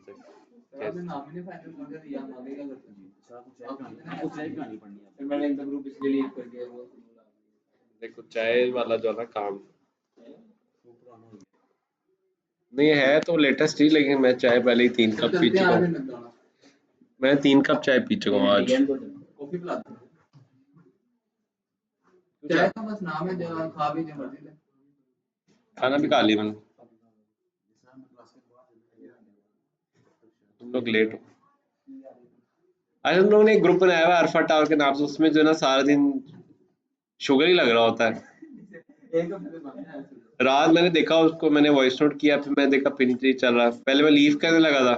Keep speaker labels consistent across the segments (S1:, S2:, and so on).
S1: आपने नाम ही नहीं फाइनल कर दिया, यार आगे क्या करते हैं आपको चाय कहानी पढ़नी है, फिर मैंने इंटर ग्रुप इसलिए लीव कर दिया। वो
S2: देखो चाय वाला जो है ना काम नहीं है तो लेटेस्ट ही, लेकिन मैं चाय पहले ही 3 कप पी चुका हूँ। मैं 3 कप चाय पी चुका हूँ आज।
S1: कॉफी पिला दो, चाय का बस नाम है, जो खा भी जो मर्जी ले।
S2: खाना भी खा लिया मैंने। तुम लोग लेट हो। आज हम लोगों ने एक ग्रुप बनाया हुआ है अल्फा टावर के नाम से, उसमें जो है ना सारा दिन शुगर ही लग रहा होता है। रात मैंने देखा उसको, मैंने वॉइस नोट किया, फिर मैंने देखा फिर नहीं चल रहा। पहले मैं लीव करने लगा था,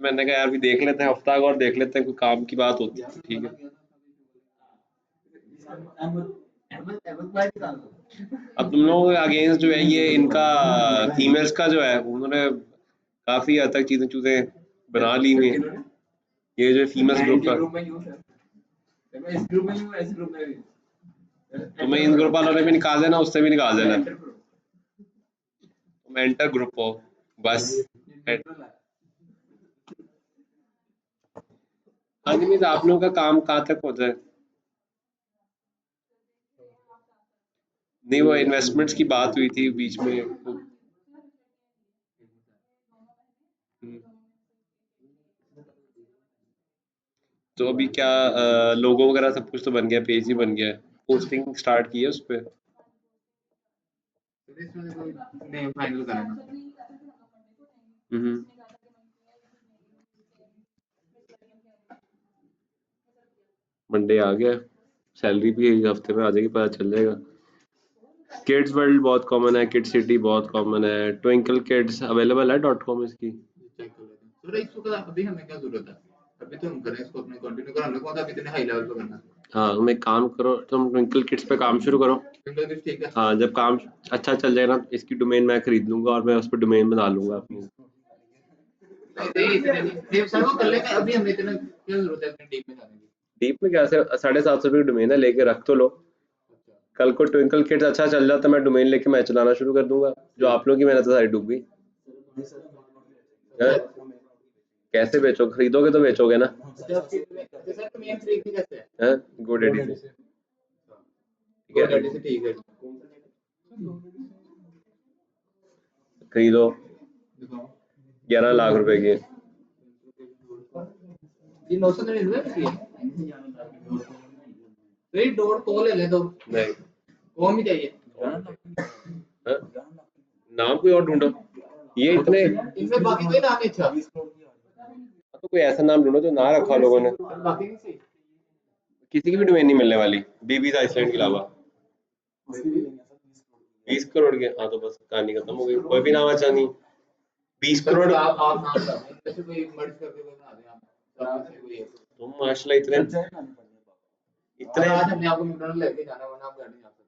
S2: मैंने कहा यार भी देख लेते हैं, हफ्ता और देख लेते हैं, कोई काम की बात होती है ठीक है। अब तुम लोगों के अगेंस्ट जो है ये इनका फीमेल्स का जो है, उन्होंने काफी हद तक चीजें बना ली हुई हैं। ये जो फीमेल्स ग्रुप का, तुम्हें इन ग्रुप वालों ने भी निकाल देना, उससे भी निकाल देना। तुम एंटर ग्रुप हो बस। हाँ जी, आप लोगों का काम कहाँ तक पहुंचा है? नहीं, वो इन्वेस्टमेंट्स की बात हुई थी बीच में। तो अभी क्या लोगो वगैरह सब कुछ तो बन गया, पेज ही बन गया है, पोस्टिंग स्टार्ट की है उस पे।
S1: नेम फाइनल करना।
S2: मंडे आ गया, सैलरी भी हफ्ते में आ जाएगी, पता चल जाएगा। किड्स वर्ल्ड बहुत कॉमन है, किड सिटी बहुत कॉमन है, ट्विंकल किड्स अवेलेबल है .com इसकी।
S1: चेक कर लेते हैं। तो इसको का अभी हमें क्या जरूरत है? अभी तो हम करें इसको अपने कंटिन्यू कर, हमने कौन सा अभी इतने हाई लेवल पे करना है।
S2: हाँ, तुम एक काम करो, तुम ट्विंकल किड्स पे काम शुरू करो।
S1: ट्विंकल किड्स ठीक है।
S2: हाँ, जब काम अच्छा चल जाएगा ना, इसकी डोमेन मैं खरीद लूंगा और मैं उस पर डोमेन बना लूंगा अपनी।
S1: नहीं सर, वो कर लेंगे, अभी हमें इतना क्या जरूरत है अपनी टीम में जाने की।
S2: डीप में क्या, 750 रुपये की डोमेन है, लेके रख तो लो। कल को ट्विंकल किड्स अच्छा चल जाता, मैं डोमेन लेके मैं चलाना शुरू कर दूंगा, जो आप लोगों की मेहनत सारी डूब गई। कैसे बेचो? खरीदोगे तो बेचोगे ना। GoDaddy से।
S1: GoDaddy से ठीक है।
S2: खरीदो, 11 लाख रुपए की।
S1: ये 999 की है। तो डॉट को ले ले दो।
S2: नहीं,
S1: कौन भी चाहिए?
S2: नाम कोई और ढूंढो, ये इतने
S1: इनमें बाकी कोई नाम नहीं था।
S2: तो कोई ऐसा नाम ढूंढो जो ना रखा लोगों ने।
S1: बाकी नहीं सही,
S2: किसी की भी डोमेन नहीं मिलने वाली बीबीज आइसलैंड के अलावा। 20 करोड़ के, हाँ तो बस कहानी खत्म हो गई, कोई भी नाम अच्छा नहीं। 20 करोड़
S1: आप नाम बताओ, जैसे कोई मर्ज करके कोई बना दे आप, कोई
S2: तुम माशाल्लाह इतने इतने
S1: आज हमने आपको मैकडॉनल्ड लेके जाना, वरना आप घर नहीं जा सकते।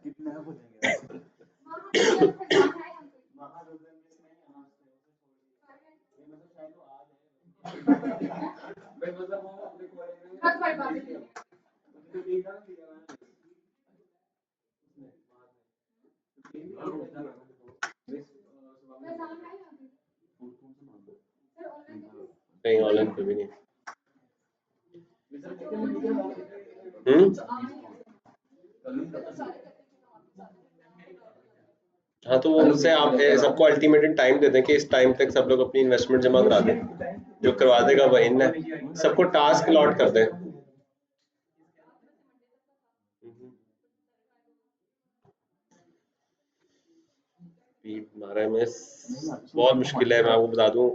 S1: कितना हो जाएगा?
S2: नहीं, ऑनलाइन पे भी नहीं। हाँ तो वो उनसे आप सबको अल्टीमेटली टाइम दे दें कि इस टाइम तक सब लोग अपनी इन्वेस्टमेंट जमा करा दें, जो करवा देगा वही ना, सबको टास्क अलॉट कर दें। हमारे में बहुत मुश्किल है, मैं आपको बता दूं,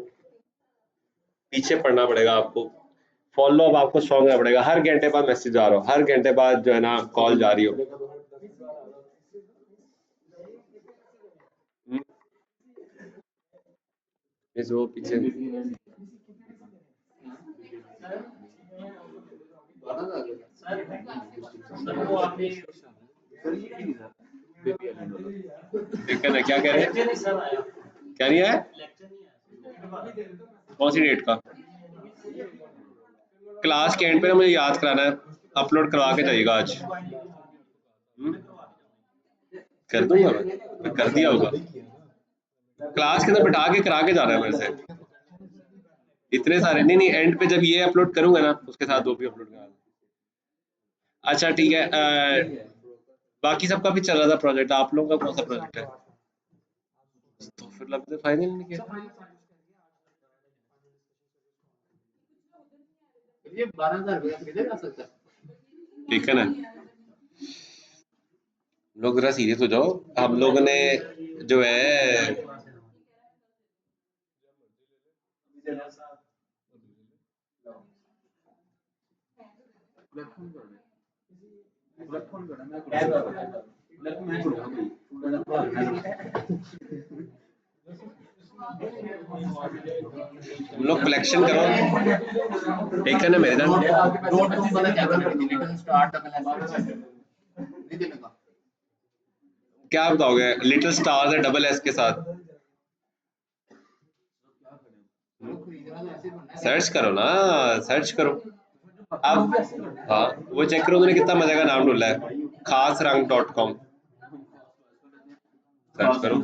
S2: पीछे पड़ना पड़ेगा आपको। फॉलो अप आपको स्ट्रॉन्ग करना पड़ेगा, हर घंटे बाद मैसेज आ रहा हो, हर घंटे बाद जो है ना कॉल जा रही हो। इस वो पीछे ठीक है ना, क्या कह रहे हैं? क्या नहीं है? कौन सी डेट का? क्लास के एंड पे ना मुझे याद कराना है, अपलोड करवा के जाइएगा आज। कर दूंगा मैं कर दिया होगा। क्लास के अंदर बिठा के करा के जाना है मेरे से। इतने सारे नहीं नहीं, एंड पे जब ये अपलोड करूंगा ना उसके साथ वो भी अपलोड करा। अच्छा ठीक है। बाकी सबका भी चल रहा था प्रोजेक्ट, आप लोगों का कौन सा प्रोजेक्ट है? तो फिर लगता है फाइनल नहीं किया।
S1: ये 12,000 रुपये किधर जा सकता है?
S2: ठीक है ना, लोग जरा सीरियस हो जाओ। हम लोगों ने जो है
S1: प्लेटफॉर्म कर दे, प्लेटफॉर्म कर मैं प्लेटफॉर्म मैं छोड़ूंगा भाई,
S2: तुम लोग कलेक्शन करो, ठीक है ना मेरे जान।
S1: नोट तुम पता क्या करना, लिटिल स्टार डबल एस नहीं देने का।
S2: क्या बताओगे लिटिल स्टार है डबल एस के साथ? सर्च करो ना, सर्च करो अब। हाँ वो चेक करो उन्होंने कितना मजे का नाम ढूंढा है, खासरंग.com। सर्च करो।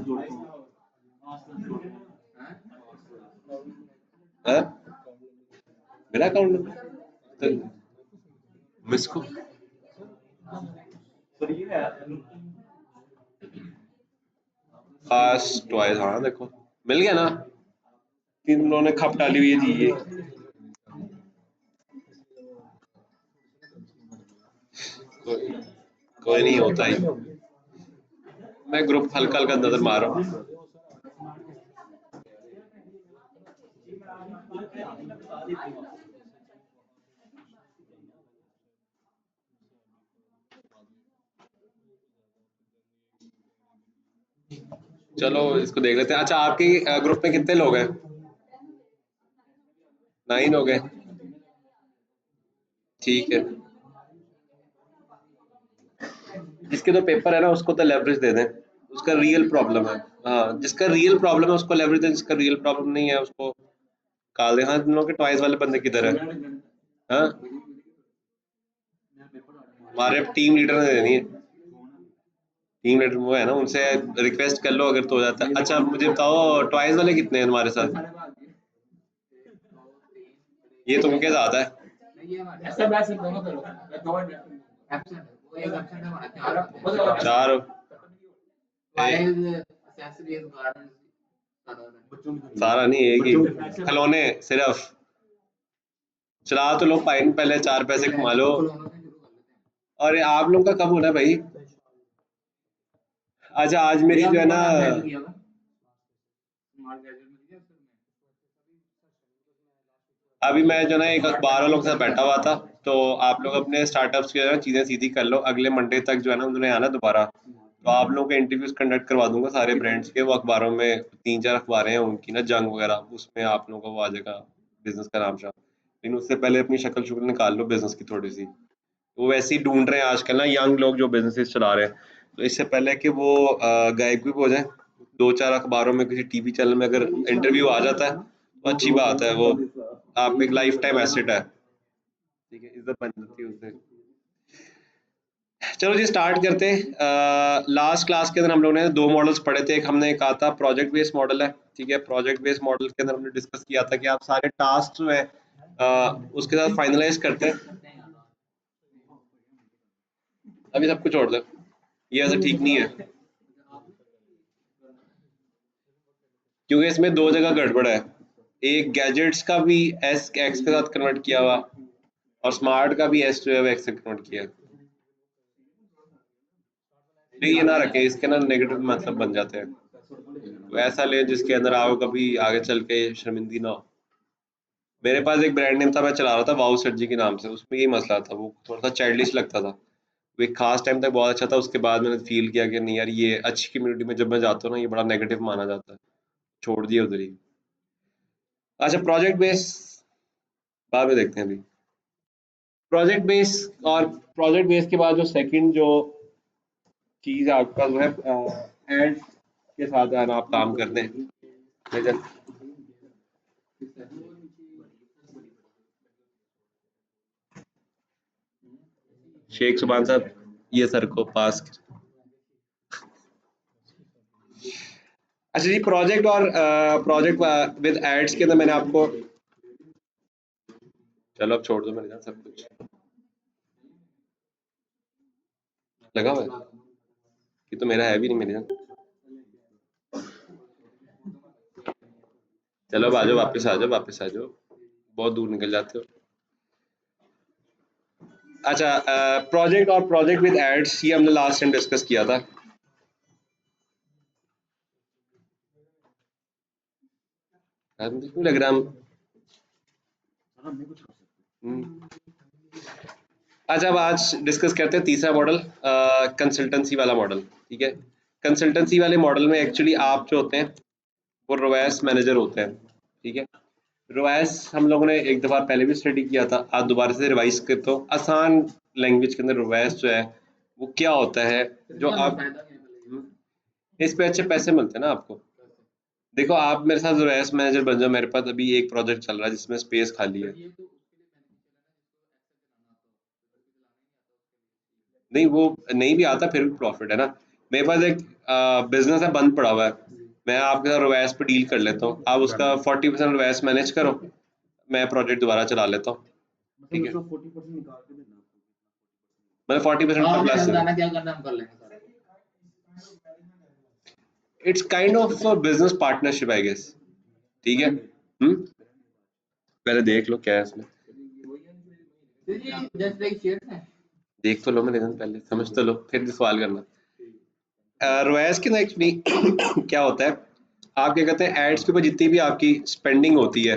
S2: हाँ? मेरा अकाउंट तो मिसको खास टॉयज, हाँ देखो मिल गया ना, तीन लोगों ने खप डाली हुई है जी ये। कोई नहीं होता ही, मैं ग्रुप हल्का हल्का नजर मार रहा हूँ। चलो इसको देख लेते हैं। अच्छा आपके ग्रुप में कितने लोग हैं? 9 हो गए, ठीक है। जिसके तो पेपर है ना उसको तो लेवरेज दे दें, उसका रियल प्रॉब्लम है। हाँ जिसका रियल प्रॉब्लम है उसको लेवरेज दें, जिसका रियल प्रॉब्लम नहीं है उसको काल दें। हाँ तुम लोग के टॉयज वाले बंदे किधर है? हाँ हमारे टीम लीडर ने देनी है, टीम लीडर वो है ना, उनसे रिक्वेस्ट कर लो अगर तो हो जाता है। अच्छा मुझे बताओ टॉयज वाले कितने हैं तुम्हारे साथ? ये तुमके साथ है?
S1: ऐसा बैसे दोनों करो, दो एब्सेंट वो एक एब्सेंट है हमारा
S2: 4
S1: फाइल एक्सेसरीज गार्डन
S2: सारा नहीं, एक ही खिलौने सिर्फ। चला तो लो पाइन, पहले 4 पैसे कमा लो। और आप लोग का कब होना है भाई? अच्छा आज मेरी जो है ना, अभी मैं जो ना एक अखबार वालों के साथ बैठा हुआ था, तो आप लोग अपने स्टार्टअप्स की जो है चीज़ें सीधी कर लो। अगले मंडे तक जो है ना उन्होंने आना दोबारा, तो आप लोगों के इंटरव्यूज कंडक्ट करवा दूंगा सारे ब्रांड्स के। वो अखबारों में 3-4 अखबारें हैं उनकी ना, जंग वगैरह, उसमें आप लोगों को वो आ जाएगा बिजनेस का नाम शाम। लेकिन उससे पहले अपनी शक्ल शुक्ल निकाल लो बिजनेस की थोड़ी सी। वो वैसे ही ढूंढ रहे हैं आजकल ना यंग लोग जो बिजनेसेस चला रहे हैं, तो इससे पहले कि वो गायब भी हो जाए, 2-4 अखबारों में किसी टीवी चैनल में अगर इंटरव्यू आ जाता है तो अच्छी बात है। वो आप एक लाइफ टाइम एसेट है, ठीक है, इज्जत बन जाती है उससे। चलो जी स्टार्ट करते हैं। लास्ट क्लास के अंदर हम लोगों ने 2 मॉडल्स पढ़े थे। एक हमने कहा था प्रोजेक्ट बेस्ड मॉडल है, ठीक है। प्रोजेक्ट बेस्ड मॉडल के अंदर हमने डिस्कस किया था कि आप सारे टास्क जो है उसके साथ फाइनलाइज करते हैं। अभी सब कुछ छोड़ दो, ये ऐसा ठीक नहीं है क्योंकि इसमें 2 जगह गड़बड़ है। एक गैजेट्स का भी एस एक्स के साथ कन्वर्ट किया हुआ, और स्मार्ट का भी एस जो है एक्स से कन्वर्ट किया। नहीं ये ना रखें, इसके ना नेगेटिव मतलब बन जाते हैं, तो ऐसा ले जिसके अंदर आपको कभी आगे चल के शर्मिंदगी ना हो। मेरे पास एक ब्रांड नेम था, मैं चला रहा था वाओ सर जी के नाम से, उसमें यही मसला था, वो थोड़ा सा चाइल्डिश लगता था। वो एक खास टाइम तक बहुत अच्छा था, उसके बाद मैंने फील किया कि नहीं यार ये अच्छी कम्युनिटी में जब मैं जाता हूँ ना ये बड़ा नेगेटिव माना जाता है, छोड़ दिया उधर ही। अच्छा प्रोजेक्ट बेस बाद में देखते हैं अभी। प्रोजेक्ट बेस, और प्रोजेक्ट बेस के बाद जो सेकंड जो चीज है आपका जो है एड के साथ है ना आप काम करते हैं। लेकिन शेख सुभान साहब ये सर को पास अच्छा जी, प्रोजेक्ट और प्रोजेक्ट विद एड्स के अंदर मैंने आपको, चलो अब छोड़ दो मेरे साथ सब कुछ लगा हुआ है, ये तो मेरा है भी नहीं मेरे साथ। चलो अब आ जाओ, वापस आ जाओ, वापस आ जाओ, बहुत दूर निकल जाते हो। अच्छा, प्रोजेक्ट और प्रोजेक्ट विद एड्स ये हमने लास्ट टाइम डिस्कस किया था। क्यों लग रहा हम अच्छा, अब आज डिस्कस करते हैं तीसरा मॉडल, कंसल्टेंसी वाला मॉडल। ठीक है, कंसल्टेंसी वाले मॉडल में एक्चुअली आप जो होते हैं वो रोएस मैनेजर होते हैं। ठीक है, रोएस हम लोगों ने एक दफा पहले भी स्टडी किया था, आज दोबारा से रिवाइज करते हो आसान लैंग्वेज के अंदर। रोएस जो है वो क्या होता है, जो आप इस पे अच्छे पैसे मिलते हैं ना आपको। देखो आप मेरे साथ रोएस मैनेजर बन जाओ, मेरे पास अभी एक प्रोजेक्ट चल रहा है जिसमें स्पेस खाली है। नहीं, वो नहीं भी आता फिर भी प्रॉफिट है ना। मेरे पास एक बिजनेस है बंद पड़ा हुआ है, मैं आपके साथ रोवैस पे डील कर लेता हूँ, आप उसका 40% रोवैस मैनेज करो, मैं प्रोजेक्ट दोबारा चला लेता हूँ। ठीक है, मतलब 40% पर प्लस
S1: क्या करना हम कर लेंगे सारा।
S2: It's kind of business partnership I guess. ठीक है, पहले देख लो क्या है इसमें,
S1: जस्ट लाइक शेयर है।
S2: देख तो लो मेरे पहले, समझ तो लो, फिर सवाल करना। रोएस के ना एक्चुअली क्या होता है, आप क्या कहते हैं, एड्स के ऊपर जितनी भी आपकी स्पेंडिंग होती है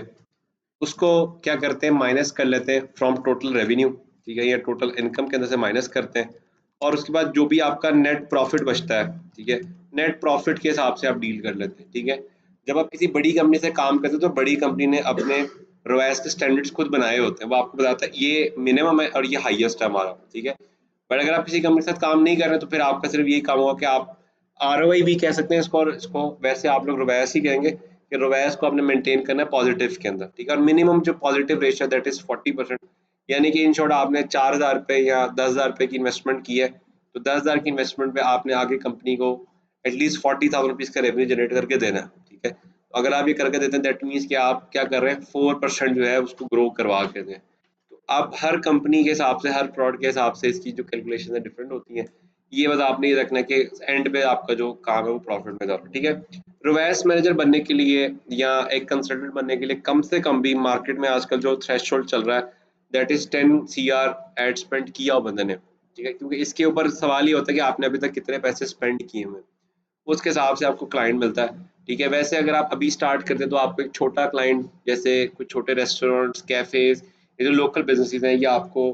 S2: उसको क्या करते हैं, माइनस कर लेते हैं फ्रॉम टोटल रेवेन्यू। ठीक है, या टोटल इनकम के अंदर से माइनस करते हैं, और उसके बाद जो भी आपका नेट प्रॉफिट बचता है, ठीक है, नेट प्रॉफिट के हिसाब से आप डील कर लेते हैं। ठीक है, जब आप किसी बड़ी कंपनी से काम करते हैं तो बड़ी कंपनी ने अपने रोएस के स्टैंडर्ड्स खुद बनाए होते हैं, वो आपको बताता है ये मिनिमम है और ये हाईएस्ट है हमारा। ठीक है, बट अगर आप किसी कंपनी के साथ काम नहीं कर रहे तो फिर आपका सिर्फ यही काम होगा कि आप आरओआई भी कह सकते हैं इसको, और इसको वैसे आप लोग रोवैस ही कहेंगे कि रोवैस को आपने मेंटेन करना है पॉजिटिव के अंदर। ठीक है, और मिनिमम जो पॉजिटिव रेशियो दैट इज 40%, यानी कि इन शॉर्ट आपने 4,000 रुपये या 10,000 रुपये की इन्वेस्टमेंट की है, तो 10,000 की इन्वेस्टमेंट पे आपने आगे कंपनी को एटलीस्ट 40,000 रुपीज़ का रेवेन्यू जनरेट करके देना है। ठीक है, तो अगर आप ये करके देते हैं दैट मीन्स कि आप क्या कर रहे हैं, 4% जो है उसको ग्रो करवा के दें। तो आप हर कंपनी के हिसाब से, हर प्रोडक्ट के हिसाब से इसकी जो कैलकुलेशन है डिफरेंट होती हैं। ये बस आपने ये रखना है कि एंड पे आपका जो काम है वो प्रॉफिट में जाए। ठीक है, रोवैस मैनेजर बनने के लिए या एक कंसल्टेंट बनने के लिए कम से कम भी मार्केट में आजकल जो थ्रेशोल्ड चल रहा है that is 10 CR ad spend किया हो बंदे ने। ठीक है, क्योंकि इसके ऊपर सवाल ये होता है कि आपने अभी तक कितने पैसे स्पेंड किए हुए, उसके हिसाब से आपको क्लाइंट मिलता है। ठीक है, वैसे अगर आप अभी स्टार्ट करते हैं तो आपको एक छोटा क्लाइंट जैसे कुछ छोटे रेस्टोरेंट्स, कैफेज, ये जो लोकल बिजनेसेस हैं, ये आपको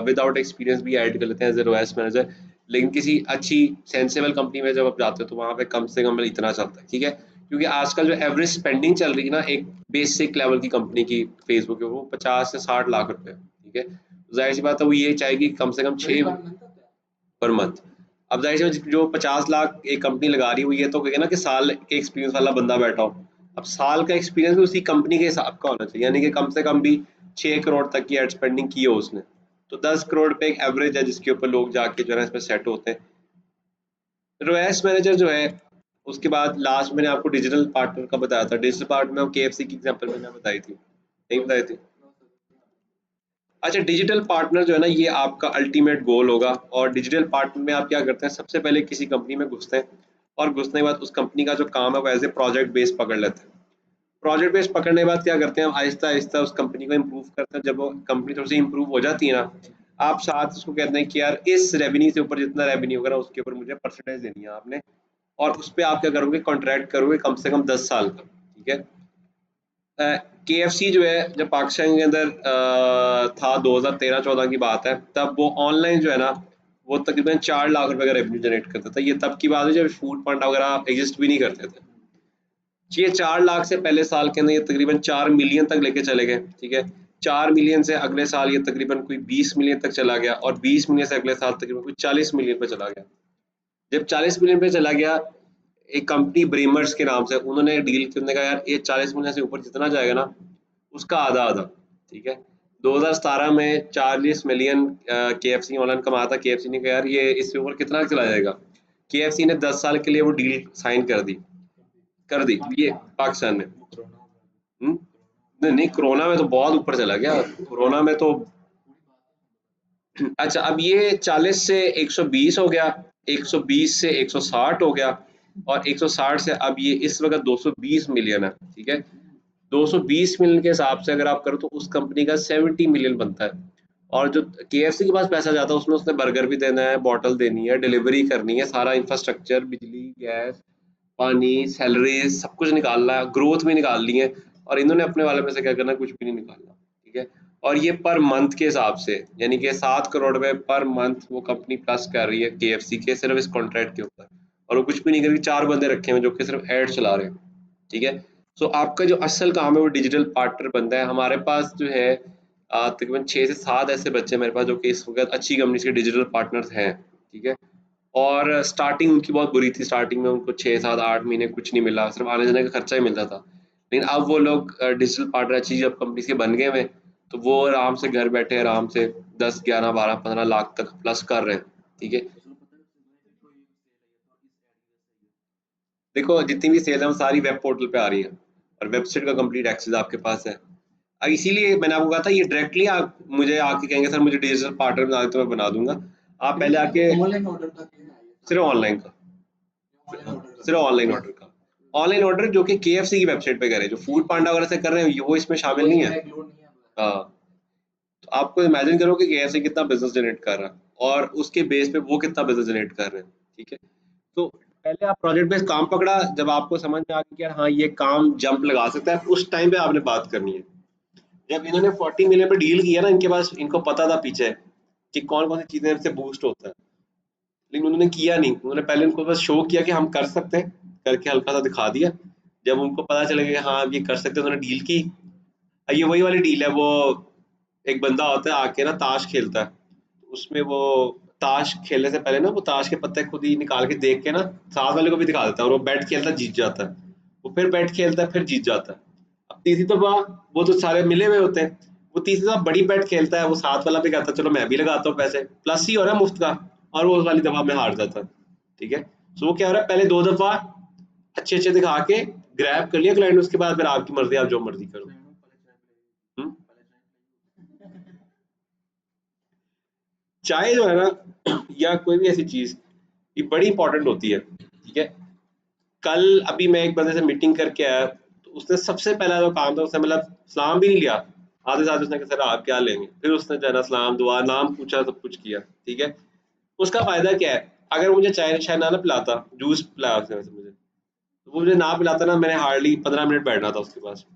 S2: विदाउट एक्सपीरियंस भी ऐड कर लेते हैं एज ए रोएस मैनेजर। लेकिन किसी अच्छी सेंसेबल कंपनी में जब आप जाते हो तो वहाँ पे कम से कम इतना चलता है। ठीक है, क्योंकि आजकल जो एवरेज स्पेंडिंग चल रही है ना एक बेसिक लेवल की कंपनी की फेसबुक के, वो 50 से 60 लाख रुपए। ठीक है, जाहिर सी बात है वो ये चाहेगी कम से कम 6 पर मंथ। अब जाहिर सी जो 50 लाख एक कंपनी लगा रही हुई है तो कहेगा ना कि साल के एक्सपीरियंस वाला बंदा बैठा हो। अब साल का एक्सपीरियंस भी उसी कंपनी के हिसाब का होना चाहिए, यानी कि कम से कम भी 6 करोड़ तक की एड स्पेंडिंग की हो उसने, तो 10 करोड़ पे एक एवरेज है जिसके ऊपर लोग जाके जो है इसमें सेट होते हैं। रोएस मैनेजर जो है, उसके बाद लास्ट मैंने आपको डिजिटल पार्टनर का बताया था। डिजिटल पार्टनर में KFC की एग्जांपल मैंने बताई थी, नहीं बताई थी। अच्छा, डिजिटल पार्टनर जो है ना ये आपका अल्टीमेट गोल होगा, और डिजिटल पार्टनर में आप क्या करते हैं, सबसे पहले किसी कंपनी में घुसते हैं, और घुसने के बाद उस कंपनी का जो काम है वो एज ए प्रोजेक्ट बेस पकड़ लेते हैं। प्रोजेक्ट बेस पकड़ने के बाद क्या करते हैं, हम आहिस्ता आहिस्ता उस कंपनी को इम्प्रूव करते हैं। जब वो कंपनी थोड़ी सी इम्प्रूव हो जाती है ना, आप साथ उसको कहते हैं कि यार इस रेवेन्यू से ऊपर जितना रेवेन्यू होगा ना उसके ऊपर मुझे परसेंटेज देनी है आपने, और उस पर आप क्या करोगे, कॉन्ट्रैक्ट करोगे कम से कम 10 साल का। ठीक है, KFC जो है जब पाकिस्तान के अंदर था, 2013-14 की बात है, तब वो ऑनलाइन जो है ना वो तकरीबन 4 लाख रुपए का रेवेन्यू जनरेट करता था। ये तब की बात है जब फूड पांडा वगैरह एग्जिस्ट भी नहीं करते थे। ये 4 लाख से पहले साल के अंदर ये तकरीबन 4 मिलियन तक लेके चले गए। ठीक है, 4 मिलियन से अगले साल ये तकरीबन कोई 20 मिलियन तक चला गया, और 20 मिलियन से अगले साल तकरीबन कोई 40 मिलियन पे चला गया। जब 40 मिलियन पे चला गया, एक कंपनी ब्रेमर्स के नाम से, उन्होंने डील की, उन्होंने कहा यार ये 40 मिलियन से ऊपर जितना जाएगा ना उसका आधा आधा। ठीक है, 2017 में 40 मिलियन KFC ऑनलाइन कमाया था। KFC ने कहा यार ये इससे ऊपर कितना चला जाएगा, KFC ने 10 साल के लिए वो डील साइन कर दी। कर दी ये पाकिस्तान ने। नहीं नहीं, कोरोना में तो बहुत ऊपर चला गया, कोरोना में तो अच्छा अब ये 40 से 120 हो गया, 120 से 160 हो गया, और 160 से अब ये इस वक्त 220 मिलियन है। ठीक है, 220 मिलियन के हिसाब से अगर आप करो तो उस कंपनी का 70 मिलियन बनता है। और जो KFC के पास पैसा जाता है उसमें उसने बर्गर भी देना है, बॉटल देनी है, डिलीवरी करनी है, सारा इंफ्रास्ट्रक्चर, बिजली, गैस, पानी, सैलरी, सब कुछ निकालना है, ग्रोथ भी निकालनी है, और इन्होंने अपने वाले में से क्या करना है, कुछ भी नहीं निकालना। ठीक है, और ये पर मंथ के हिसाब से, यानी कि 7 करोड़ रुपए पर मंथ वो कंपनी प्लस कर रही है KFC के सिर्फ इस कॉन्ट्रैक्ट के ऊपर, और वो कुछ भी नहीं करेगी, 4 बंदे रखे हुए जो कि सिर्फ एड चला रहे हैं। ठीक है, सो आपका जो असल काम है वो डिजिटल पार्टनर बनता है। हमारे पास जो है तकरीबन 6 से 7 ऐसे बच्चे मेरे पास जो कि इस वक्त अच्छी कंपनी के डिजिटल पार्टनर्स हैं। ठीक है, और स्टार्टिंग उनकी बहुत बुरी थी, स्टार्टिंग में उनको 6 7 8 महीने कुछ नहीं मिला, सिर्फ आने जाने का खर्चा ही मिलता था। लेकिन अब वो लोग डिजिटल पार्टनर अच्छी जब कंपनी के बन गए हुए, तो वो आराम से घर बैठे आराम से 10 11 12 15 लाख तक प्लस कर रहे हैं। ठीक है, देखो जितनी भी सेल है वो सारी वेब पोर्टल पे आ रही है, और वेबसाइट का कंप्लीट एक्सेस आपके पास है। इसीलिए मैंने आपको कहा था ये डायरेक्टली आप मुझे आके कहेंगे सर मुझे डिजिटल पार्टनर बना दो तो मैं बना दूंगा। आप पहले आके
S1: ऑनलाइन ऑर्डर का क्या है ये?
S2: सिर्फ ऑनलाइन का,
S1: ऑनलाइन ऑर्डर
S2: सिर्फ ऑनलाइन ऑर्डर का, ऑनलाइन ऑर्डर जो कि KFC की वेबसाइट पे करे, जो फूड पांडा वगैरह से कर रहे हैं वो इसमें शामिल नहीं है। हाँ, तो आपको इमेजिन करो कि KFC कितना बिजनेस जनरेट कर रहा है और उसके बेस पे वो कितना बिजनेस जनरेट कर रहे हैं। ठीक है, तो पहले आप प्रोजेक्ट बेस्ड काम पकड़ा, जब आपको समझ में आ गया कि यार हाँ ये काम जंप लगा सकता है, उस टाइम पे आपने बात करनी है। जब इन्होंने 40 मिलियन पे डील किया ना, इनके पास, इनको पता था पीछे कि कौन कौन सी चीजें से बूस्ट होता है, लेकिन उन्होंने किया नहीं। उन्होंने पहले उनको बस शो किया कि हम कर सकते हैं, करके हल्का सा दिखा दिया। जब उनको पता चला कि हाँ ये कर सकते हैं, उन्होंने डील की। ये वही वाली डील है, वो एक बंदा होता है आके ना ताश खेलता है, उसमें वो ताश खेलने से पहले ना वो ताश के पत्ते खुद ही निकाल के देख के ना साथ वाले को भी दिखा देता है, और वो बैट खेलता है, जीत जाता है। वो फिर बैट खेलता है, फिर जीत जाता है। अब तीसरी दफा वो तो सारे मिले हुए होते हैं, वो तीसरी दफा बड़ी बैट खेलता है, वो साथ वाला भी कहता है चलो मैं भी लगाता हूँ पैसे, प्लस ही हो रहा है मुफ्त का, और वो उस वाली दफा में हार जाता है। ठीक है, सो वो क्या हो रहा है, पहले 2 दफा अच्छे अच्छे दिखा के ग्रैब कर लिया क्लाइंट, उसके बाद फिर आपकी मर्जी, आप जो मर्जी करो। हम्म? चाय जो है ना या कोई भी ऐसी चीज, ये बड़ी इंपॉर्टेंट होती है। ठीक है, कल अभी मैं एक बंदे से मीटिंग करके आया, तो उसने सबसे पहला जो काम था, उसने मतलब सलाम भी नहीं लिया, आधे साथ उसने कहा सर आप क्या लेंगे, फिर उसने जो है ना सलाम दुआ नाम पूछा, सब कुछ किया। ठीक है, उसका फायदा क्या है, अगर मुझे चाय शाय ना पिलाता, जूस पिलाया उसने वैसे मुझे, तो वो मुझे ना पिलाता ना, मैंने हार्डली 15 मिनट बैठना था उसके पास।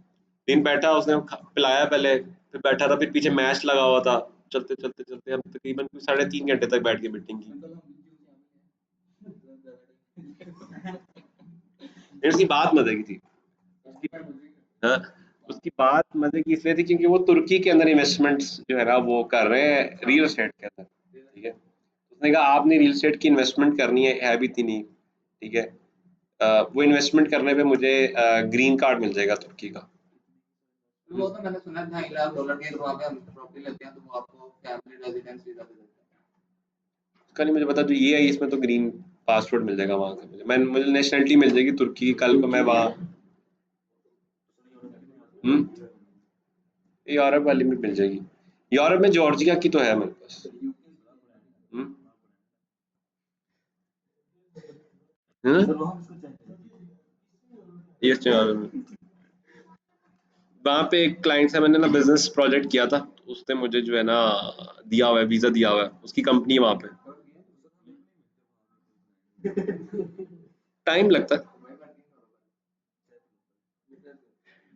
S2: दिन बैठा, उसने पिलाया पहले, फिर बैठा था, फिर पीछे मैच लगा हुआ था, चलते चलते चलते हम तकरीबन 3.5 घंटे तक बैठ के मीटिंग की। फिर उसकी बात मजे की थी, हाँ, उसकी बात मजे की इसलिए थी क्योंकि वो तुर्की के अंदर इन्वेस्टमेंट्स जो है ना वो कर रहे हैं रियल एस्टेट के अंदर। ठीक है, उसने कहा आपने रियल एस्टेट की इन्वेस्टमेंट करनी है भी इतनी। ठीक है, वो इन्वेस्टमेंट करने पे मुझे ग्रीन कार्ड मिल जाएगा तुर्की का।
S1: वो तो मैंने सुना $2.5 लाख के, तो आप प्रॉपर्टी लेते हैं तो वो आपको फैमिली रेजिडेंस वीजा दे देते हैं।
S2: उसका नहीं मुझे पता, जो ये है इसमें तो ग्रीन पासपोर्ट मिल जाएगा वहां से, मुझे नेशनलिटी मिल जाएगी तुर्की की, कल को मैं वहाँ यूरोप वाली में मिल जाएगी। यूरोप में जॉर्जिया की तो है मेरे पास। हम्म, है ना? ये यूरोप में वहाँ पे एक क्लाइंट से मैंने ना बिजनेस प्रोजेक्ट किया था, तो उसने मुझे जो है ना दिया हुआ है, वीजा दिया हुआ है, उसकी कंपनी है वहाँ पे। टाइम लगता है।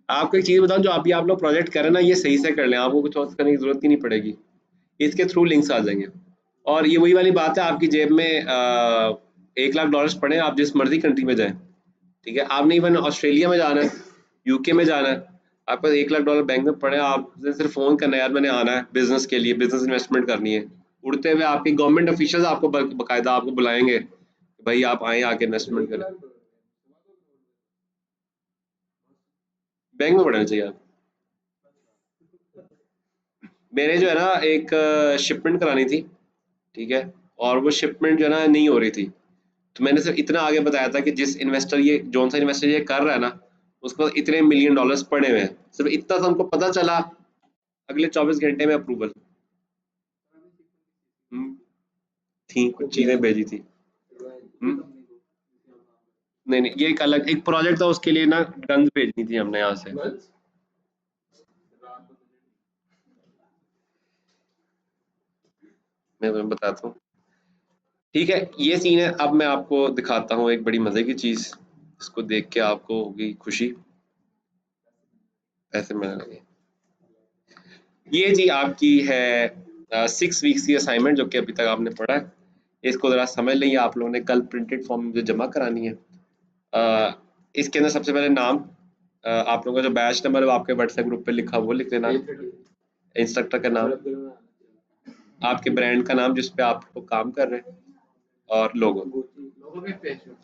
S2: आपको एक चीज बताऊं, जो अभी आप लोग प्रोजेक्ट करें ना, ये सही से कर लें, आपको कुछ और करने की जरूरत ही नहीं पड़ेगी, इसके थ्रू लिंक्स आ जाएंगे। और ये वही वाली बात है, आपकी जेब में $1 लाख पड़े, आप जिस मर्जी कंट्री में जाएं। ठीक है, आपने इवन ऑस्ट्रेलिया में जाना है, UK में जाना है, आपके पास $1 लाख बैंक में पड़े, आपने सिर्फ फोन करना है, यार मैंने आना है बिजनेस के लिए, बिजनेस इन्वेस्टमेंट करनी है, उड़ते हुए आपके गवर्नमेंट ऑफिशियल आपको बकायदा आपको बुलाएंगे, भाई आप आए आके इन्वेस्टमेंट करें। बैंक में पढ़ना चाहिए आप। मेरे जो है ना एक शिपमेंट करानी थी। ठीक है, और वो शिपमेंट जो है ना नहीं हो रही थी, तो मैंने सिर्फ इतना आगे बताया था कि जिस इन्वेस्टर ये जौन सा इन्वेस्टर ये कर रहा है ना, उसके पास इतने मिलियन डॉलर्स पड़े हुए हैं, सिर्फ इतना सा हमको पता चला, अगले 24 घंटे में अप्रूवल थी, कुछ चीजें भेजी थी। नहीं नहीं, ये एक अलग एक प्रोजेक्ट था, उसके लिए ना गन्स भेजनी थी हमने यहाँ से। मैं तुम्हें बताता हूँ, ठीक है, ये सीन है। अब मैं आपको दिखाता हूँ एक बड़ी मजे की चीज, इसको देख के आपको होगी खुशी, ऐसे मिलने लगे। ये जी आपकी है 6 वीक्स की असाइनमेंट जो कि अभी तक आपने पढ़ा है, इसको जरा समझ लीजिए। आप लोगों ने कल प्रिंटेड फॉर्म में जो जमा करानी है, इसके अंदर सबसे पहले नाम, आप लोगों का जो बैच नंबर है वो आपके व्हाट्सएप ग्रुप पे लिखा वो लिख देना, इंस्ट्रक्टर का नाम, आपके ब्रांड का नाम जिस पे आप लोग काम कर रहे हैं, और लोगो।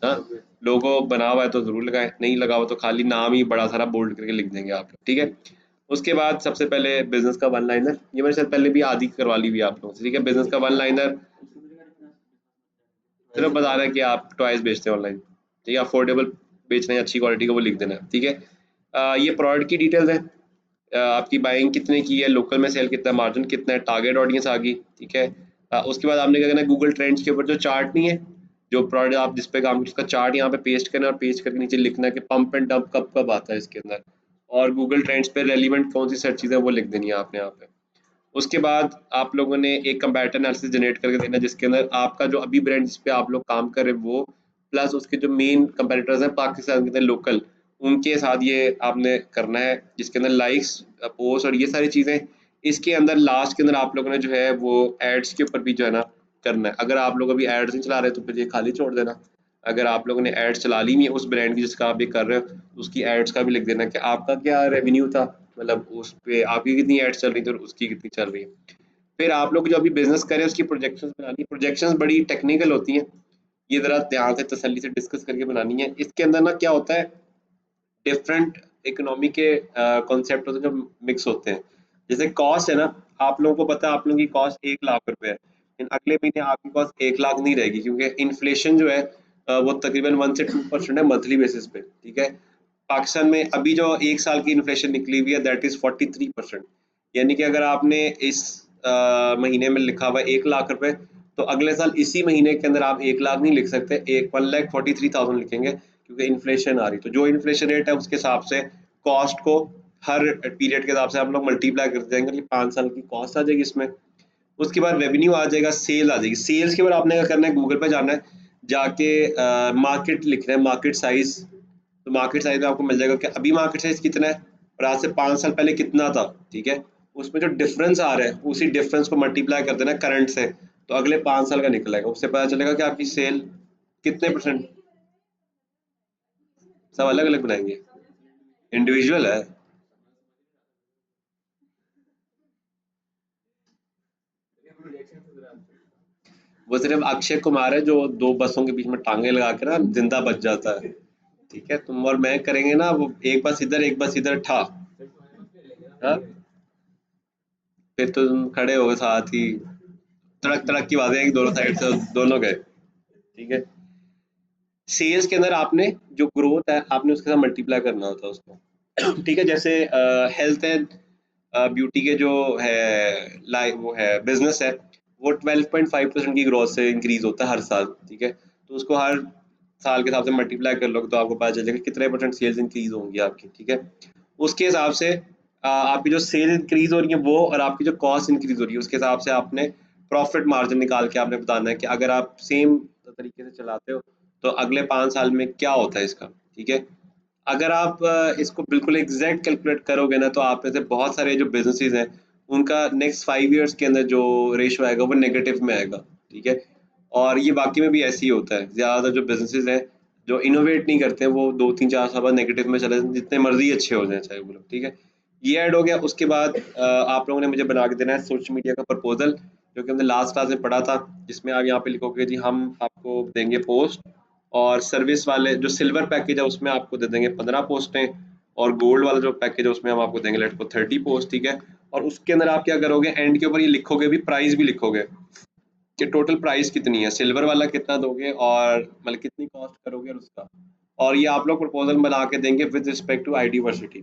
S2: हाँ, लोगो बना हुआ है तो जरूर लगाएं, नहीं लगा हुआ तो खाली नाम ही बड़ा सारा बोल्ड करके लिख देंगे आप लोग, ठीक है। उसके बाद सबसे पहले बिजनेस का वन लाइनर, ये मेरे साथ पहले भी आदि करवा ली हुई आप लोगों से, ठीक है। बिजनेस का वन लाइनर सिर्फ बता रहा है कि आप टॉयज बेचते हैं ऑनलाइन, ठीक है, अफोर्डेबल बेच रहे हैं, अच्छी क्वालिटी का, वो लिख देना है, ठीक है। ये प्रोडक्ट की डिटेल्स है, आपकी बाइंग कितने की है, लोकल में सेल कितना, मार्जिन कितना है, टारगेट ऑडियंस आ गई, ठीक है। उसके बाद आपने क्या करना है, गूगल ट्रेंड्स के ऊपर जो चार्ट नहीं है, जो प्रोडक्ट आप जिस पे काम उसका चार्ट यहाँ पे पेस्ट करना है, और पेस्ट करके नीचे लिखना है कि पंप एंड डंप कब कब आता है इसके अंदर, और गूगल ट्रेंड्स पे रेलिवेंट कौन सी सर्च चीज़ है वो लिख देनी है आपने यहाँ पे। उसके बाद आप लोगों ने एक कंपैरेटर एनालिसिस जनरेट करके देना, जिसके अंदर आपका जो अभी ब्रांड जिस पे आप लोग काम कर रहे हैं वो, प्लस उसके जो मेन कंपैरेटर्स हैं पाकिस्तान के अंदर लोकल, उनके साथ ये आपने करना है, जिसके अंदर लाइक्स, पोस्ट और ये सारी चीज़ें। इसके अंदर लास्ट के अंदर आप लोगों ने जो है वो एड्स के ऊपर भी जो है ना करना है। अगर आप लोग अभी एड्स नहीं चला रहे तो फिर ये खाली छोड़ देना। अगर आप लोगों ने एड्स चला ली हुई है उस ब्रांड की जिसका आप ये कर रहे हो, उसकी एड्स का भी लिख देना कि आपका क्या रेवेन्यू था, मतलब उस पे आपकी कितनी एड्स चल रही थी और उसकी कितनी चल रही है। फिर आप लोग जो अभी बिजनेस करें उसकी प्रोजेक्शंस बनानी है, प्रोजेक्शंस बड़ी टेक्निकल होती हैं, ये ज़रा ध्यान से तसल्ली से डिस्कस करके बनानी है। इसके अंदर ना क्या होता है, डिफरेंट इकोनॉमी के कॉन्सेप्ट होते हैं जो मिक्स होते हैं। जैसे कॉस्ट है ना, आप लोगों को पता है आप लोगों की कॉस्ट 1 लाख रुपए है, लेकिन अगले महीने आपकी कॉस्ट 1 लाख नहीं रहेगी, क्योंकि इन्फ्लेशन जो है वो तकरीबन 1 से 2% है मंथली बेसिस पे, ठीक है। पाकिस्तान में अभी जो 1 साल की इन्फ्लेशन निकली हुई है दैट इज 43%, यानी कि अगर आपने इस महीने में लिखा हुआ 1 लाख रुपए, तो अगले साल इसी महीने के अंदर आप 1 लाख नहीं लिख सकते, 1,43,000 लिखेंगे, क्योंकि इन्फ्लेशन आ रही। तो जो इन्फ्लेशन रेट है उसके हिसाब से कॉस्ट को हर पीरियड के हिसाब से आप लोग मल्टीप्लाई करते जाएंगे, 5 साल की कॉस्ट आ जाएगी इसमें। उसके बाद रेवेन्यू आ जाएगा, सेल आ जाएगी। सेल्स के बाद आपने क्या करना है, गूगल पे जाना है, जाके मार्केट लिखना है, मार्केट साइज। तो मार्केट साइज में आपको मिल जाएगा कि अभी मार्केट साइज कितना है और आज से 5 साल पहले कितना था, ठीक है। उसमें जो डिफरेंस आ रहा है उसी डिफरेंस को मल्टीप्लाई कर देना करंट से, तो अगले 5 साल का निकलेगा, उससे पता चलेगा कि आपकी सेल कितने परसेंट। सब अलग अलग बनाएंगे, इंडिविजुअल है। वो सिर्फ अक्षय कुमार है जो 2 बसों के बीच में टांगे लगा के ना जिंदा बच जाता है, ठीक है। तुम और मैं करेंगे ना, वो एक बस इधर एक बस इधर ठा, हाँ? फिर तो तुम खड़े हो गए साथ ही, तड़क तड़क की आवाजें आएंगी दोनों साइड से, दोनों गए, ठीक है। सेल्स के अंदर आपने जो ग्रोथ है आपने उसके साथ मल्टीप्लाई करना होता है उसको, ठीक है। जैसे हेल्थ एंड ब्यूटी के जो है लाइक वो है बिजनेस है, वो 12.5% की ग्रोथ से इंक्रीज होता है हर साल, ठीक है। तो उसको हर साल के हिसाब से मल्टीप्लाई कर लोगे तो आपको पता चलेगा कितने परसेंट सेल्स इंक्रीज होंगी आपकी, ठीक है। उसके हिसाब से आपकी जो सेल इंक्रीज हो रही है वो, और आपकी जो कॉस्ट इंक्रीज हो रही है उसके हिसाब से आपने प्रॉफिट मार्जिन निकाल के आपने बताना है कि अगर आप सेम तरीके से चलाते हो तो अगले 5 साल में क्या होता है इसका, ठीक है। अगर आप इसको बिल्कुल एग्जैक्ट कैलकुलेट करोगे ना, तो आप में से बहुत सारे जो बिजनेसेस हैं उनका नेक्स्ट 5 इयर्स के अंदर जो रेशो आएगा वो नेगेटिव में आएगा, ठीक है। और ये बाकी में भी ऐसे ही होता है, ज़्यादातर जो बिजनेसेस हैं जो इनोवेट नहीं करते हैं वो 2 3 4 साल बाद नेगेटिव में चले जाते हैं, जितने मर्जी अच्छे हो जाए चाहे वो लोग, ठीक है। ये ऐड हो गया। उसके बाद आप लोगों ने मुझे बना के देना है सोशल मीडिया का प्रपोजल, जो कि हमने लास्ट क्लास में पढ़ा था, जिसमें आप यहाँ पे लिखोगे जी हम आपको देंगे पोस्ट, और सर्विस वाले जो सिल्वर पैकेज है उसमें आपको दे देंगे 15 पोस्टें, और गोल्ड वाला जो पैकेज है उसमें हम आपको देंगे लेट को 30 पोस्ट, ठीक है। और उसके अंदर आप क्या करोगे, एंड के ऊपर ये लिखोगे भी, प्राइस भी लिखोगे, कि टोटल प्राइस कितनी है, सिल्वर वाला कितना दोगे और मतलब कितनी कॉस्ट करोगे और उसका, और ये आप लोग प्रपोजल बना के देंगे with respect to ID university.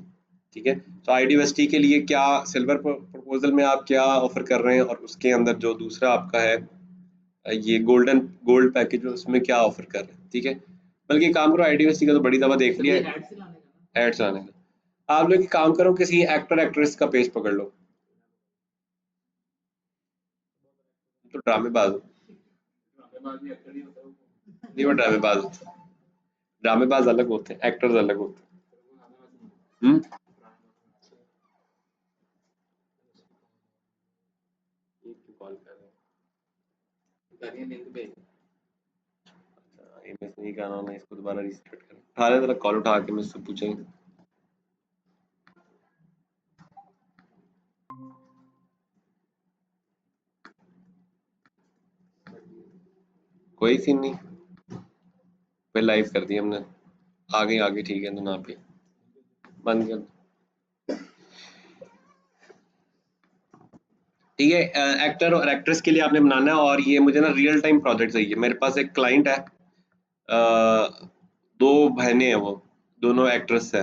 S2: ठीक है, तो आईडी यूनिवर्सिटी के लिए क्या सिल्वर प्रपोजल में आप क्या ऑफर कर रहे हैं, और उसके अंदर जो दूसरा आपका है ये गोल्ड पैकेज, उसमें क्या ऑफर कर रहे हैं। ठीक है, बल्कि काम करो आईडी यूनिवर्सिटी का तो बड़ी दफा देख लिया है,
S1: एड से लाने का ना।
S2: एड्स आने का। आप लोग एक काम करो, किसी एक्टर एक्ट्रेस का पेज पकड़ लो, तो ड्रामेबाज हो।
S1: ड्रामेबाज भी एक्टर ही होता है वो।
S2: नहीं, वो ड्रामेबाज होते हैं, ड्रामेबाज अलग होते हैं, एक्टर्स अलग होते हैं। ये क्यों कॉल कर रहे हैं?
S1: करिए लिंक भेज।
S2: अच्छा, इमेज नहीं करना होना, इसको दोबारा रीस्टार्ट करें। उठा ले जरा, कॉल उठा के मुझसे पूछेंगे। कोई सीन नहीं, फिर लाइव कर दी हमने, आगे आगे ठीक है, तो ना पे बंद कर। ठीक है, एक्टर और एक्ट्रेस के लिए आपने बनाना है, और ये मुझे ना रियल टाइम प्रोजेक्ट चाहिए। मेरे पास एक क्लाइंट है, दो बहनें हैं, वो दोनों एक्ट्रेस है।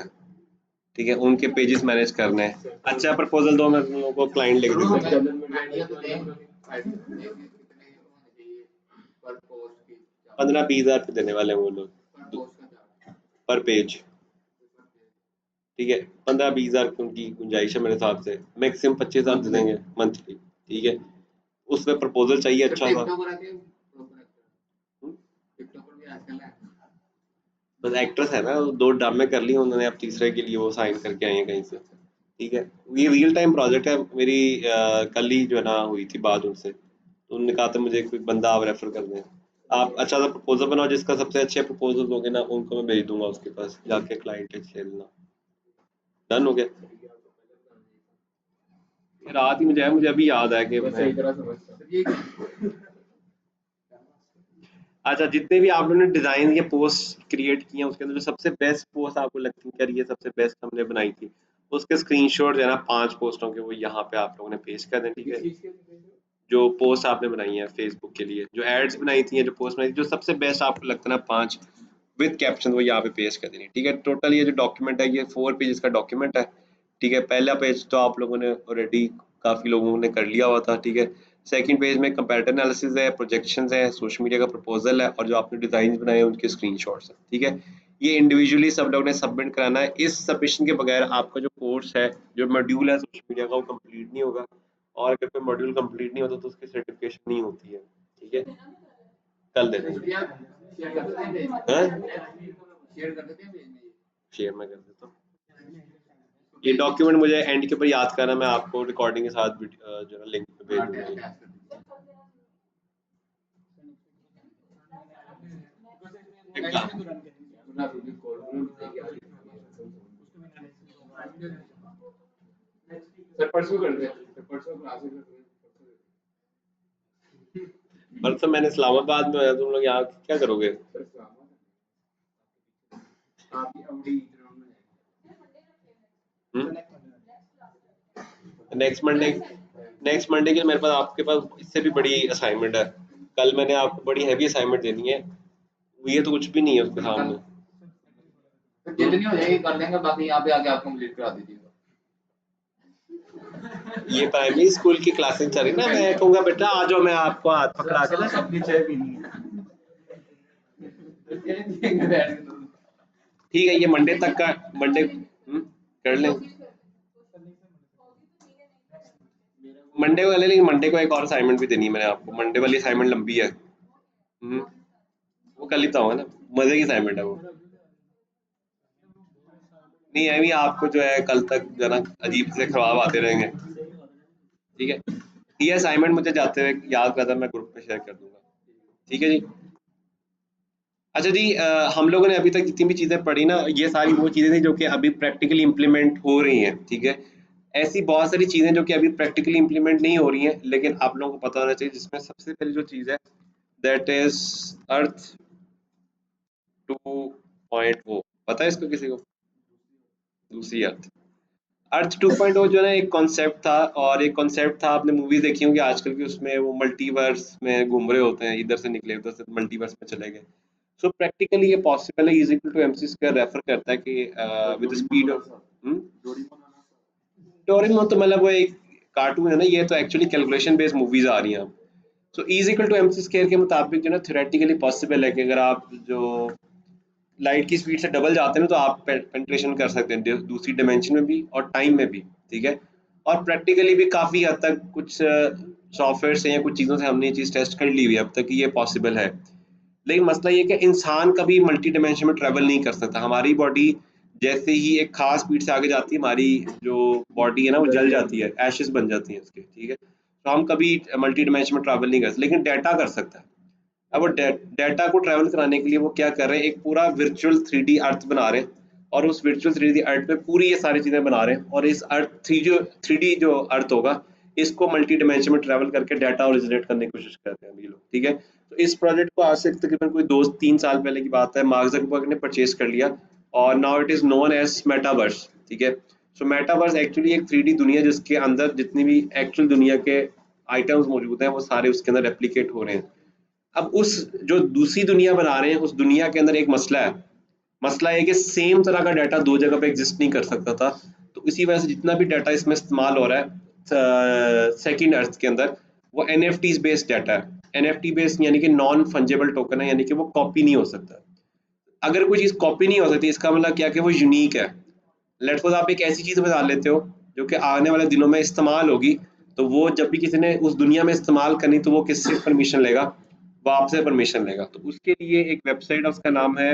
S2: ठीक है, उनके पेजेस मैनेज करने हैं। अच्छा प्रपोजल दो, मैं तुम लोगों को क्लाइंट लिख दूंगा।
S1: आइडिया तो दे कितने होने चाहिए पर पोस्ट की
S2: 15-20 हज़ार पे देने वाले हैं वो लोग
S1: पर पोस्ट का
S2: पर पेज। ठीक है, 15-20 हज़ार की उनकी गुंजाइश है मेरे हिसाब से, मैक्सिमम 25 हज़ार दे देंगे मंथली। ठीक है, उसमें प्रपोजल चाहिए अच्छा सा।
S1: टिकटॉकर आके प्रॉपर एक्टर टिकटॉकर भी आजकल है।
S2: बस एक्ट्रेस है ना, दो ड्रामे कर लिए उन्होंने, अब तीसरे के लिए वो साइन करके आई है कहीं से। ठीक है, ये रियल टाइम प्रोजेक्ट है। मेरी कल ही जो है ना हुई थी बात उनसे, तो उन्होंने कहा था मुझे कोई बंदा आप रेफर कर दें, आप अच्छा सा प्रपोजल बनाओ, जिसका सबसे अच्छे प्रपोजल होंगे ना उनको मैं भेज दूंगा उसके पास, जाके क्लाइंट ले लेना। डन हो गया। ये रात ही मुझे अभी याद है कि
S1: सही तरह समझता।
S2: अच्छा, जितने भी आप लोगों ने डिजाइन या पोस्ट क्रिएट किए हैं उसके अंदर जो सबसे बेस्ट पोस्ट आपको लगती है, यार ये सबसे बेस्ट हमने बनाई थी, उसके स्क्रीनशॉट जो है ना 5 पोस्टों के, वो यहाँ पे आप लोगों ने पेस्ट कर दें। ठीक है, जो पोस्ट आपने बनाई है फेसबुक के लिए, जो एड्स बनाई थी, जो पोस्ट बनाई थी, जो सबसे बेस्ट आपको लगता है ना 5 विद कैप्शन, वो यहाँ पे पेस्ट कर देनी। ठीक है, टोटल ये जो डॉक्यूमेंट है ये 4 पेजेस का डॉक्यूमेंट है। ठीक है, पहला पेज तो आप लोगों ने ऑलरेडी काफ़ी लोगों ने कर लिया हुआ था। ठीक है, सेकंड पेज में कंपैरेटिव एनालिसिस है, प्रोजेक्शंस है, सोशल मीडिया का प्रपोजल है, और जो आपने डिजाइन बनाए हैं उनके स्क्रीनशॉट्स हैं। ठीक है, ये इंडिविजुअली सब लोगों ने सबमिट कराना है। इस सबमिशन के बगैर आपका जो कोर्स है, जो मॉड्यूल है सोशल मीडिया का, वो कंप्लीट नहीं होगा, और अगर कोई मॉड्यूल कंप्लीट नहीं होता तो उसकी सर्टिफिकेशन नहीं होती है। ठीक है, कल दे देंगे।
S1: शेयर कर देते हैं पेज में।
S2: हाँ?
S1: शेयर कर देते हैं पेज में।
S2: शेयर मैं कर देता हूँ। ये डॉक्यूमेंट मुझे एंड के ऊपर याद करना, मैं आपको रिकॉर्डिंग के साथ जो है लिंक पे भेज दूंगा। एक काम,
S1: सर परसों कर दे, परसों क्लासेस
S2: परसों मैंने इस्लामाबाद में आया, तुम लोग यहाँ क्या करोगे?
S1: आपकी अवधि
S2: नेक्स्ट मंडे के मेरे पास आपके पास इससे भी बड़ी असाइनमेंट है। कल मैंने आपको बड़ी हैवी असाइनमेंट देनी है, ये तो कुछ भी नहीं है उसके सामने।
S1: जितनी हो जाएगी कर देंगे, बाकी यहाँ पे आके आप कंप्लीट करा दीजिएगा।
S2: ये प्राइमरी स्कूल की क्लासेस चल रही ना, मैं कहूँगा बेटा आ जाओ, मैं आपको हाथ पकड़ा के ना
S1: सबकी चाय पीनी है।
S2: ठीक है, ये मंडे तक का, मंडे कर लें, मंडे को ले लेंगे। मंडे को एक और असाइनमेंट भी देनी है मैंने आपको, मंडे वाली असाइनमेंट लंबी है। वो कल ही बताऊंगा ना, मजे की असाइनमेंट है वो। नहीं अभी आपको जो है कल तक जो है ना अजीब से ख्वाब आते रहेंगे। ठीक है, ये असाइनमेंट मुझे जाते हुए याद करता, मैं ग्रुप पे शेयर कर दूंगा। ठीक है जी। अच्छा जी, हम लोगों ने अभी तक जितनी भी चीज़ें पढ़ी ना, ये सारी वो चीज़ें थी जो कि अभी प्रैक्टिकली इम्प्लीमेंट हो रही हैं। ठीक है, ऐसी बहुत सारी चीज़ें जो कि अभी प्रैक्टिकली इम्प्लीमेंट नहीं हो रही हैं, लेकिन आप लोगों को पता होना चाहिए, जिसमें सबसे पहली जो चीज़ है दैट इज अर्थ 2.0। पता है इसको किसी को? दूसरी अर्थ, अर्थ 2.0 जो है ना एक कॉन्सेप्ट था, और एक कॉन्सेप्ट था, आपने मूवीज देखी होंगी आजकल की, उसमें वो मल्टीवर्स में घूम रहे होते हैं, इधर से निकले उधर से मल्टीवर्स में चले गए। सो प्रैक्टिकली ये पॉसिबल है, is equal to MC square refer करता है कि विद स्पीड ऑफ डोरेमोन तो मतलब वो एक कार्टून है ना, ये तो एक्चुअली कैलकुलेशन बेस्ड मूवीज आ रही हैं अब। So is equal to MC square के मुताबिक जो है ना थ्योरेटिकली पॉसिबल है कि अगर आप जो लाइट की स्पीड से डबल जाते हैं ना, तो आप पेंट्रेशन कर सकते हैं दूसरी डायमेंशन में भी और टाइम में भी, ठीक है। और प्रैक्टिकली भी काफ़ी हद तक कुछ सॉफ्टवेयर से या कुछ चीज़ों से हमने ये चीज़ टेस्ट कर ली हुई है अब तक कि ये पॉसिबल है। लेकिन मसला ये है कि इंसान कभी मल्टी डायमेंशन में ट्रैवल नहीं कर सकता। हमारी बॉडी जैसे ही एक खास स्पीड से आगे जाती है, हमारी जो बॉडी है ना वो जल जाती है, एशेस बन जाती हैं उसके, ठीक है। तो हम कभी मल्टी डायमेंशन में ट्रैवल नहीं कर सकते, लेकिन डाटा कर सकता है। अब वो डाटा को ट्रैवल कराने के लिए वो क्या कर रहे हैं, एक पूरा वर्चुअल 3D अर्थ बना रहे हैं, और उस वर्चुअल 3D अर्थ पे पूरी ये सारी चीजें बना रहे हैं, और इस अर्थ 3D जो अर्थ होगा, इसको मल्टी डायमेंशन में ट्रैवल करके डाटा ओरिजिनेट करने की कोशिश करते हैं अभी लोग, ठीक है। तो इस प्रोजेक्ट को आज से तकरीबन कोई 2-3 साल पहले की बात है, मार्क ज़करबर्ग ने परचेज कर लिया, और now it is known as metaverse, ठीक है। सो मेटावर्स एक्चुअली एक 3D दुनिया जिसके अंदर जितनी भी एक्चुअल दुनिया के आइटम्स मौजूद हैं वो सारे उसके अंदर रेप्लिकेट हो रहे हैं। अब उस जो दूसरी दुनिया बना रहे हैं, उस दुनिया के अंदर एक मसला है। मसला ये कि सेम तरह का डाटा दो जगह पे एग्जिस्ट नहीं कर सकता था। तो इसी वजह से जितना भी डाटा इसमें इस्तेमाल हो रहा है सेकंड अर्थ के अंदर, वो एनएफटीज बेस्ड डाटा है। एनएफटी बेस्ड यानी कि नॉन फंजेबल टोकन है, यानी कि वो कॉपी नहीं हो सकता। अगर कोई चीज़ कॉपी नहीं हो सकती, इसका मतलब क्या कि वो यूनिक है। लेट्स सपोज आप एक ऐसी चीज़ बना लेते हो जो कि आने वाले दिनों में इस्तेमाल होगी, तो वो जब भी किसी ने उस दुनिया में इस्तेमाल करनी, तो वो किससे परमिशन लेगा? वो आपसे परमिशन लेगा। तो उसके लिए एक वेबसाइट है, उसका नाम है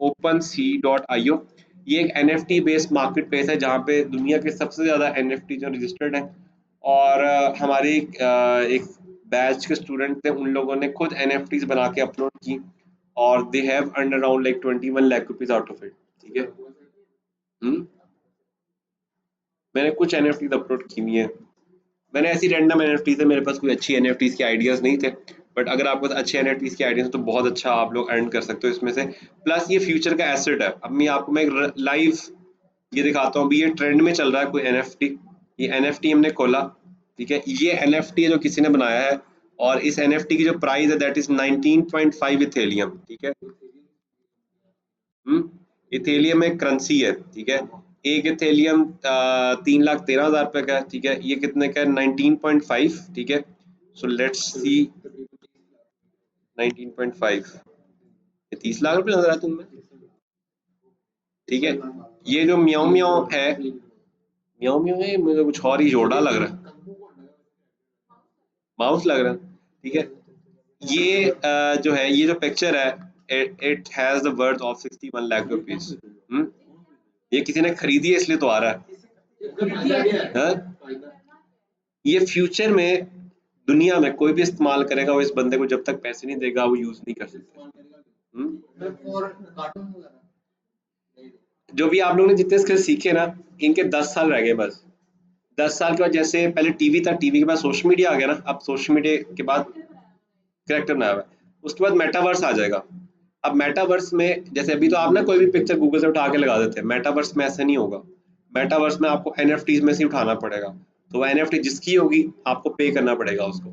S2: OpenSea.io। ये एक NFT बेस्ड मार्केट प्लेस है जहाँ पे दुनिया के सबसे ज़्यादा NFT जो रजिस्टर्ड हैं। और हमारे एक बैच के स्टूडेंट थे, उन लोगों ने खुद NFTs बना के अपलोड की, और they have earn around like 21 lakh rupees out of it, ठीक है। हम्म मैंने कुछ NFTs अपलोड की हुई है। मैंने ऐसी रैंडम NFTs है, मेरे पास कोई अच्छी NFTs के आइडियाज़ नहीं थे, बट अगर आपके पास अच्छे NFTs के आइडियाज़ हैं तो बहुत अच्छा आप लोग अर्न कर सकते हो इसमें से। प्लस ये फ्यूचर का एसेट है। अब मैं एक लाइव ये दिखाता हूँ, अभी ये ट्रेंड में चल रहा है कोई NFT। ये NFT हमने खोला, ठीक है। ये NFT है जो किसी ने बनाया है, और इस NFT की जो प्राइस है दैट इज 19.5 इथेलियम, ठीक है। इथेलियम एक करेंसी है, ठीक है। एक इथेलियम 3,13,000 रुपए का है, ठीक है। ये कितने का है? 19.5, ठीक है। सो लेट्स सी 19.5, ये 30 लाख रुपए नजर आया तुम्हें, ठीक है। ये जो म्याओ म्याओ है, म्याओ म्याओ है, मुझे कुछ और ही जोड़ा लग रहा है, माउस लग रहा है, ठीक है। ये जो है, ये जो पिक्चर है, it has the worth of 61 lakh rupees. ये किसी ने खरीदी है इसलिए तो आ रहा है, हाँ? ये फ्यूचर में दुनिया में कोई भी इस्तेमाल करेगा, वो इस बंदे को जब तक पैसे नहीं देगा वो यूज नहीं कर सकता। जो भी आप लोगों ने जितने स्किल सीखे ना, इनके 10 साल रह गए बस। 10 साल के बाद, जैसे पहले टीवी था, टीवी के बाद सोशल मीडिया आ गया ना, अब सोशल मीडिया के बाद करेक्टर बनाया हुआ है, उसके बाद मेटावर्स आ जाएगा। अब मेटावर्स में जैसे अभी तो आप ना कोई भी पिक्चर गूगल से उठा के लगा देते हैं, मेटावर्स में ऐसा नहीं होगा। मेटावर्स में आपको एनएफटीज में से उठाना पड़ेगा, तो वो एनएफटी जिसकी होगी आपको पे करना पड़ेगा उसको,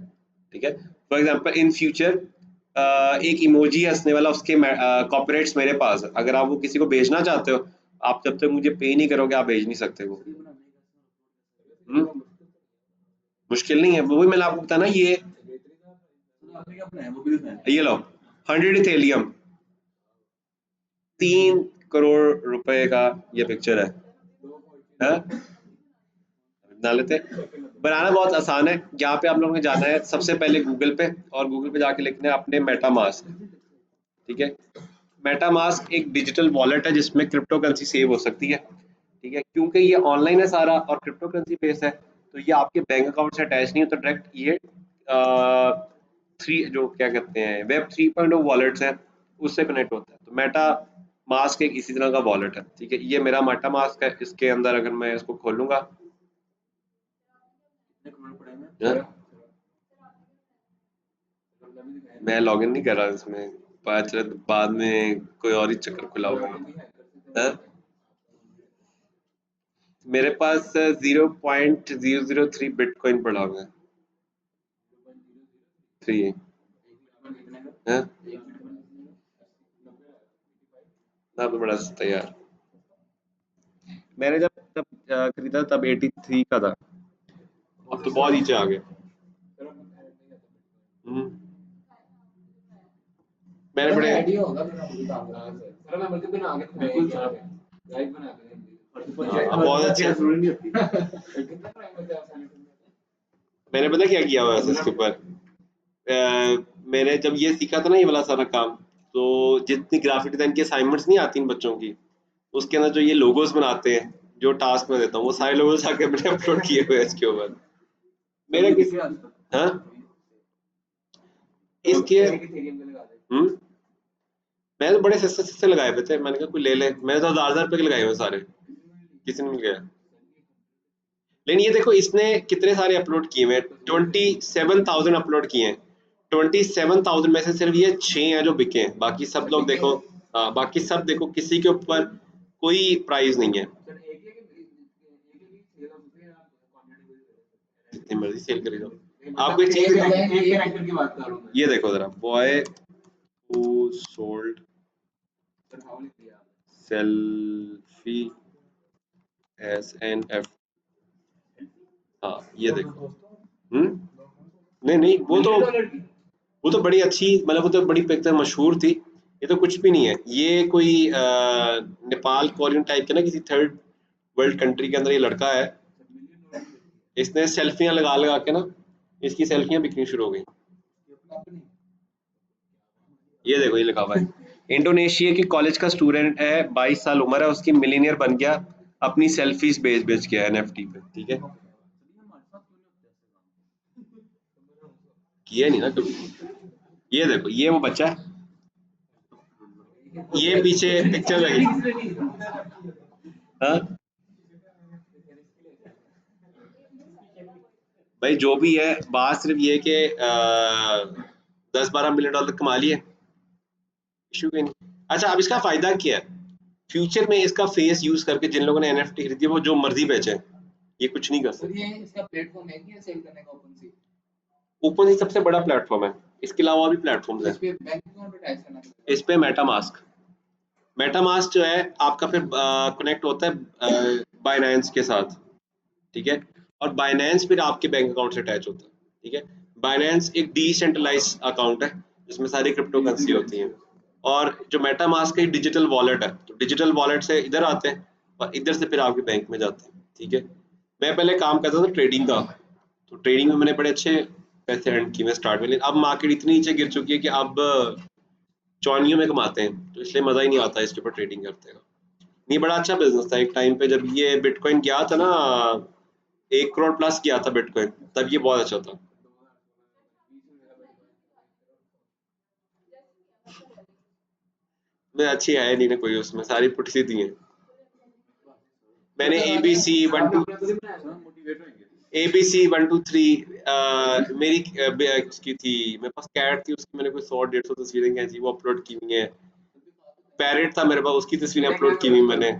S2: ठीक है। फॉर एग्जांपल इन फ्यूचर एक इमोजी हंसने वाला, उसके कॉपीराइट्स मेरे पास है, अगर आप वो किसी को भेजना चाहते हो, आप जब तक मुझे पे नहीं करोगे आप भेज नहीं सकते वो। मुश्किल नहीं है, वो भी मैंने आपको बताया ना। ये लो 100 इथेलियम, 3 करोड़ रुपए का ये पिक्चर है, हाँ? बना लेते हैं। बनाना बहुत आसान है। यहाँ पे आप लोगों ने जाना है सबसे पहले गूगल पे, और गूगल पे जाके लिखना है अपने मेटामास्क, ठीक है। मेटामास्क एक डिजिटल वॉलेट है जिसमें क्रिप्टो करेंसी सेव हो सकती है, ठीक है। क्योंकि ये ऑनलाइन है सारा और क्रिप्टो करेंसी बेस है, तो ये आपके बैंक अकाउंट से अटैच नहीं होता, डायरेक्ट ये थ्री जो क्या कहते हैं वेब 3.0 वॉलेट्स है उससे कनेक्ट होता है। तो मेटा मास्क एक इसी तरह का वॉलेट है, ठीक है। ये मेरा मेटा मास्क है, इसके अंदर अगर मैं इसको खोलूंगा, हाँ? मैं लॉगिन नहीं कर रहा इसमें, पता चला बाद में कोई और ही चक्कर खुला होगा, हाँ? मेरे पास 0.003 बिटकॉइन पड़ा हुआ है। 3 हाँ ना तो बड़ा सस्ता यार। मैंने जब तब खरीदा तब 83 का था, अब तो बहुत नीचे आ गया। मैंने बड़े
S1: आइडिया होगा मेरा मुझे काम करने से। सर मैं बल्कि बना के बिल्कुल सर लाइव बना के
S2: बहुत अच्छा
S1: जरूरी नहीं होती। कितना टाइम होता है आसानी से?
S2: मैंने पता क्या किया हुआ है इसके ऊपर, मैंने जब ये सीखा था ना ये वाला सारा काम, तो जितनी ग्राफिक डिजाइन की असाइनमेंट्स नहीं आती इन बच्चों की, उसके अंदर जो ये लोगोस बनाते हैं, जो टास्क में देता हूँ, वो सारे लोगोस आके मैंने अपलोड किए हुए हैं इसके ऊपर। मेरे किसी हाँ इसके मैंने तो बड़े सस्ते सस्ते लगाए हुए थे, मैंने कहा कोई ले ले, मैंने तो 1000 रुपए के लगाए हुए सारे, किसी ने नहीं गया। लेकिन ये देखो इसने कितने सारे अपलोड किए हुए हैं, 27,000 अपलोड किए हैं, 27,000 में से सिर्फ ये 6 हैं जो बिके हैं, बाकी सब लोग देखो, हाँ बाकी सब देखो किसी के ऊपर कोई प्राइस नहीं है। जितनी मर्जी सेल करी जाओ, आपको एक चीज
S1: कैरेक्टर की बात कर रहा हूं।
S2: ये देखो जरा, boy who sold selfie as an F, हाँ ये देखो, नहीं नहीं वो तो बड़ी अच्छी, मतलब वो तो बड़ी पिक्चर मशहूर थी, ये तो कुछ भी नहीं है, ये कोई नेपाल कोरियन टाइप के ना किसी थर्ड वर्ल्ड कंट्री के अंदर ये लड़का है, इसने सेल्फियां लगा लगा के ना, इसकी सेल्फियां बिकनी शुरू हो गई। ये देखो ये लिखा हुआ है, इंडोनेशिया की कॉलेज का स्टूडेंट है, 22 साल उम्र है उसकी, मिलीनियर बन गया अपनी सेल्फीज बेच बेच के एनएफटी पे, ठीक है, किया नहीं ना कभी। ये देखो ये वो बच्चा है, ये पीछे पिक्चर लगी, हाँ भाई जो भी है, बात सिर्फ ये कि 10-12 मिलियन डॉलर कमा लिए, इशू ही नहीं। अच्छा अब इसका फायदा क्या है, फ्यूचर में इसका फेस यूज करके जिन लोगों ने एनएफटी खरीदी है वो जो मर्जी बेचे, ये कुछ नहीं कर सकते।
S1: ये इसका प्लेटफॉर्म है कि सेल करने का ओपनसी?
S2: ओपन ही सबसे बड़ा प्लेटफॉर्म है, इसके अलावा भी प्लेटफॉर्म्स
S1: इस
S2: हैं।
S1: पे बैंक अकाउंट अटैच करना पड़ेगा?
S2: इस पे मेटामास्क, मेटामास्क जो है आपका फिर कनेक्ट होता है बाइनेंस के साथ, ठीक है, और बाइनेंस फिर आपके बैंक अकाउंट से अटैच होता है, ठीक है। बाइनेंस एक डिसेंट्रलाइज अकाउंट है जिसमें सारी क्रिप्टो करेंसी होती हैं, और जो मेटामास्क एक डिजिटल वॉलेट है, तो डिजिटल वॉलेट से इधर आते हैं और इधर से फिर आपके बैंक में जाते हैं, ठीक है। मैं पहले काम करता था ट्रेडिंग का, तो ट्रेडिंग में मैंने बड़े अच्छे पैसे अर्न किए स्टार्ट में, लेकिन अब मार्केट इतनी नीचे गिर चुकी है कि अब चौनियों में कमाते हैं, तो इसलिए मजा ही नहीं आता इसके ऊपर ट्रेडिंग करते हैं। नहीं बड़ा अच्छा बिजनेस था एक टाइम पे, जब ये बिटकॉइन गया था ना, 1 करोड़ प्लस किया था बिटकॉइन, तब ये बहुत अच्छा था। मैं अच्छी है नहीं ना कोई, उसमें सारी पुट सी थी हैं। मैंने ABC 1 2 3 मेरी की थी, मेरे पास कैट थी, उसकी मैंने कोई 100-150 तस्वीरें खींची, वो अपलोड की हुई हैं। पैरेट था मेरे पास, उसकी तस्वीरें अपलोड की हुई मैंने।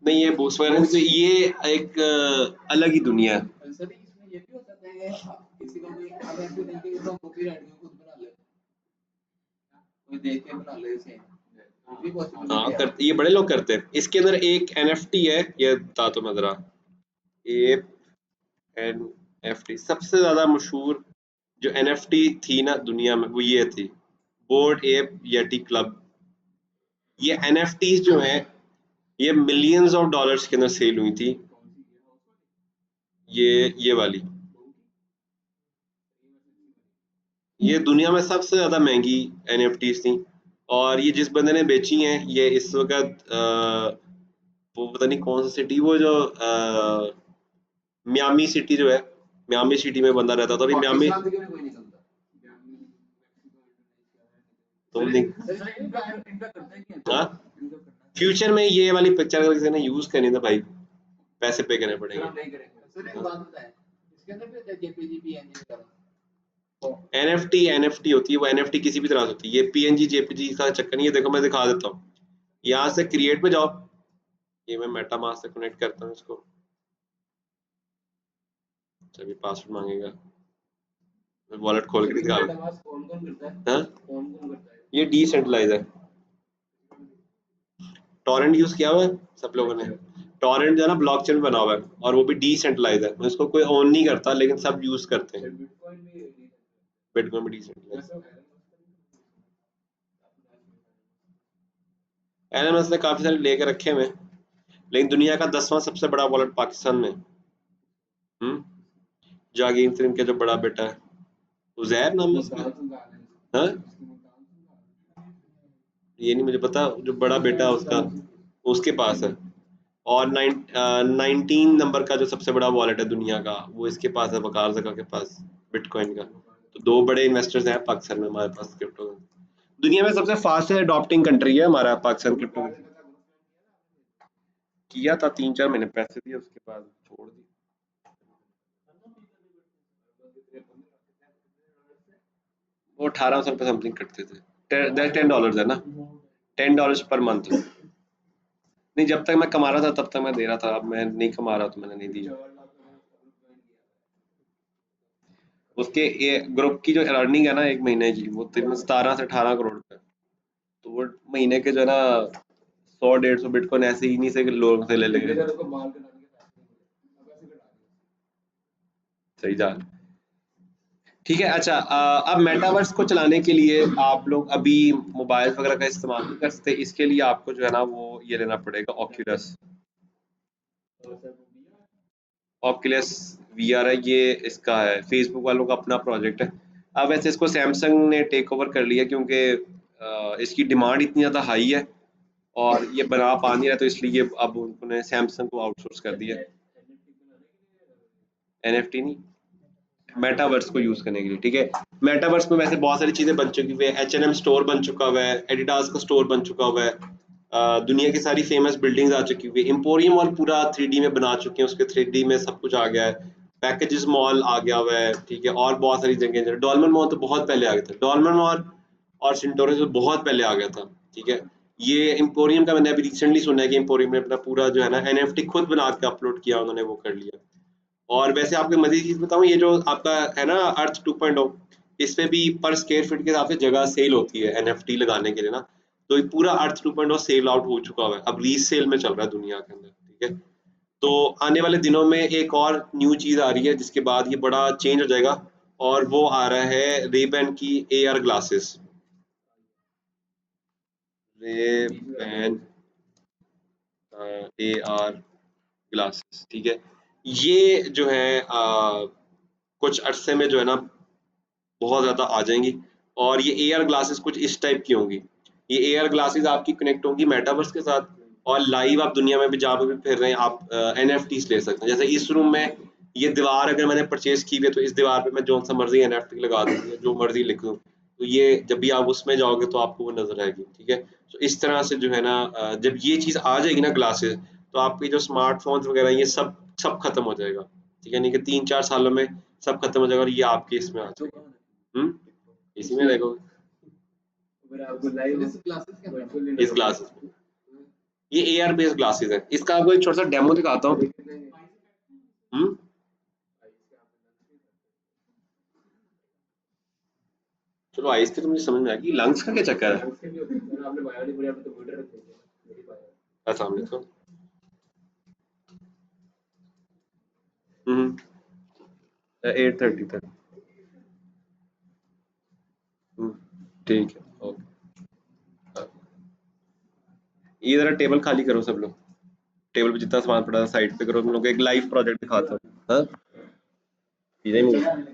S2: नहीं ये बूस्ट वगैरह तो ये एक अलग ही दुनिया है।
S1: सर इसमें ये भी हो सकता है किसी को कोई एनएफटी देख के तो कॉपीराइट में खुद बना ले, कोई देख के बना ले इसे, भी पॉसिबल
S2: हाँ
S1: है।
S2: करते, ये बड़े लोग करते हैं। इसके अंदर एक एनएफटी है, ये बता तो मैं जरा, एप एनएफटी सबसे ज्यादा मशहूर जो एनएफटी थी ना दुनिया में, वो ये थी, बोर्ड एप येटी क्लब। ये एनएफटीज जो हैं ये मिलियंस ऑफ डॉलर्स के अंदर सेल हुई थी, ये वाली, ये दुनिया में सबसे ज्यादा महंगी एनएफटीज थी। और ये जिस बंदे ने बेची हैं, ये इस वक्त वो पता नहीं कौन सा सिटी, वो जो मियामी सिटी जो है, मियामी सिटी में बंदा रहता था, और ये मियामी तुम नहीं, हाँ फ्यूचर में ये वाली पिक्चर अगर किसी ने यूज करनी तो भाई पैसे पे करने पड़ेंगे।
S1: सर एक बात बताएं, इसके अंदर भी जेपीजी पीएनजी वगैरह
S2: एनएफटी होती है, वो एनएफटी किसी भी तरह से होती है, ये पीएनजी जेपीजी का चक्कर नहीं है। देखो मैं दिखा देता हूँ, यहाँ से क्रिएट पे जाओ, ये मैं मेटामास्क से कनेक्ट करता हूँ इसको, चलिए पासवर्ड मांगेगा, वॉलेट खोल के दिखा,
S1: कौन कौन करता है?
S2: हाँ
S1: कौन कौन करता है?
S2: ये डिसेंट्रलाइज है। टॉरेंट यूज किया हुआ है सब लोगों ने, टॉरेंट जो है ना ब्लॉकचेन में बना हुआ है और वो भी डिसेंट्रलाइज है, इसको कोई ओन नहीं करता लेकिन सब यूज करते हैं।
S1: बिटकॉइन भी
S2: बिटकॉइन भी डिसेंट्रलाइज। एनएमएस ने काफी सारे लेके रखे हुए हैं, लेकिन दुनिया का 10वां सबसे बड़ा वॉलेट पाकिस्तान में। जागीर सिंह के जो बड़ा बेटा है, उजैर नाम है उसका, हाँ ये नहीं मुझे पता, जो बड़ा बेटा है उसका उसके पास है। और 19 नंबर का जो सबसे बड़ा वॉलेट है दुनिया का, वो इसके पास है, वकार ज़का के पास, बिटकॉइन का। तो दो बड़े इन्वेस्टर्स हैं पाकिस्तान में हमारे पास क्रिप्टो में। दुनिया में सबसे फास्ट अडॉप्टिंग कंट्री है हमारा पाकिस्तान क्रिप्टो में। किया था 3-4 महीने, पैसे दिए उसके बाद छोड़ दी। वो 1800 रुपये समथिंग कटते थे, $10 है ना, $10 पर मंथ। नहीं जब तक मैं कमा रहा था तब तक मैं दे रहा था, अब मैं नहीं कमा रहा तो मैंने नहीं दी। उसके ग्रुप की जो अर्निंग है ना एक महीने की, वो 17 से 18 करोड़ रुपए, तो वो महीने के जो है ना 100-150 बिटकॉइन ऐसे ही नहीं से लोगों से ले लेंगे। सही जा, ठीक है। अच्छा अब मेटावर्स को चलाने के लिए आप लोग अभी मोबाइल वगैरह का इस्तेमाल नहीं कर सकते, इसके लिए आपको जो है ना वो ये लेना पड़ेगा ऑक्यूलस। ऑक्यूलस वीआर है ये, इसका है फेसबुक वालों का अपना प्रोजेक्ट है। अब वैसे इसको सैमसंग ने टेक ओवर कर लिया क्योंकि इसकी डिमांड इतनी ज़्यादा हाई है और ये बना पा नहीं रहा, तो इसलिए अब उन्होंने सैमसंग को आउटसोर्स कर दिया। एनएफटी नहीं, मेटावर्स को यूज करने के लिए, ठीक है। मेटावर्स में वैसे बहुत सारी चीजें बन चुकी हुई है, H&M स्टोर बन चुका हुआ है, एडिडास का स्टोर बन चुका हुआ है, दुनिया की सारी फेमस बिल्डिंग्स आ चुकी हुई है, एम्पोरियम मॉल पूरा 3D में बना चुके हैं, उसके 3D में सब कुछ आ गया है, पैकेजेस मॉल आ गया हुआ है, ठीक है। और बहुत सारी जगह, डॉलमन मॉल तो बहुत पहले आ गया था, डॉलमन मॉल और सिंटोरस तो बहुत पहले आ गया था, ठीक है। ये एम्पोरियम का मैंने अभी रिसेंटली सुना है कि एम्पोरियम ने अपना पूरा जो है ना NFT खुद बना के अपलोड किया, उन्होंने वो कर लिया। और वैसे आपको मज़े की चीज़ बताऊँ, ये जो आपका है ना अर्थ 2.0, इसमें भी पर स्क्वायर फीट के हिसाब से जगह सेल होती है एनएफटी लगाने के लिए ना, तो ये पूरा अर्थ 2.0 सेल आउट हो चुका हुआ है, अब रीसेल में चल रहा है दुनिया के अंदर, ठीक है। तो आने वाले दिनों में एक और न्यू चीज़ आ रही है जिसके बाद ये बड़ा चेंज हो जाएगा, और वो आ रहा है रेबैन की AR glasses. Ray-Ban AR glasses, ठीक है। ये जो है कुछ अरसे में जो है ना बहुत ज़्यादा आ जाएंगी, और ये AR ग्लासेस कुछ इस टाइप की होंगी। ये AR ग्लासेस आपकी कनेक्ट होंगी मेटावर्स के साथ, और लाइव आप दुनिया में भी जहाँ पे भी फिर रहे हैं आप NFTs ले सकते हैं। जैसे इस रूम में ये दीवार अगर मैंने परचेज की हुई है तो इस दीवार पे मैं जो सा मर्जी NFT लगा दूंगी, जो मर्जी लिख दूँ, तो ये जब भी आप उसमें जाओगे तो आपको वो नजर आएगी, ठीक है। तो इस तरह से जो है ना जब ये चीज़ आ जाएगी ना ग्लासेस, तो आपके जो स्मार्टफोन्स वगैरह ये सब सब खत्म हो जाएगा, ठीक है। नहीं कि 3-4 सालों में सब खत्म हो जाएगा और ये आपके इसमें आ जाएगा। इसी में देखो, इस ग्लासेस में, ये AR बेस्ड ग्लासेस है। इसका आपको एक छोटा सा डेमो दिखाता हूँ। चलो आइस की तो मुझे समझ में आएगी, लंग्स का क्या चक्कर है। अस्सलाम वालेकुम। हम्म 8:30 तक, ठीक है, ओके। ये जरा टेबल खाली करो सब लोग, टेबल पे जितना सामान पड़ा है साइड पे करो, तुम लोग को एक लाइव प्रोजेक्ट दिखाता हूँ। हाँ इधर ही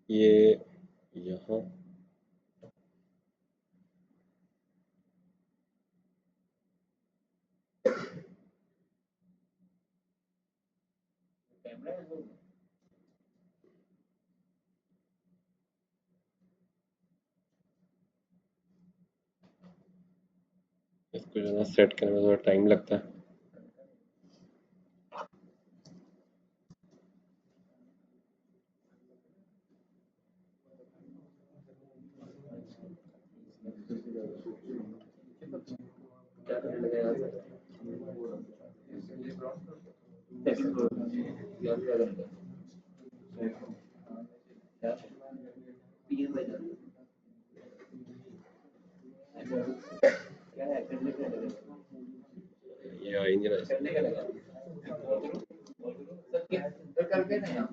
S2: ये यहाँ इसको जो है सेट करने में थोड़ा टाइम लगता है।
S1: क्या करने लगे यार
S2: ये आ ही नहीं रहा
S1: करने का लगा करके नहीं आप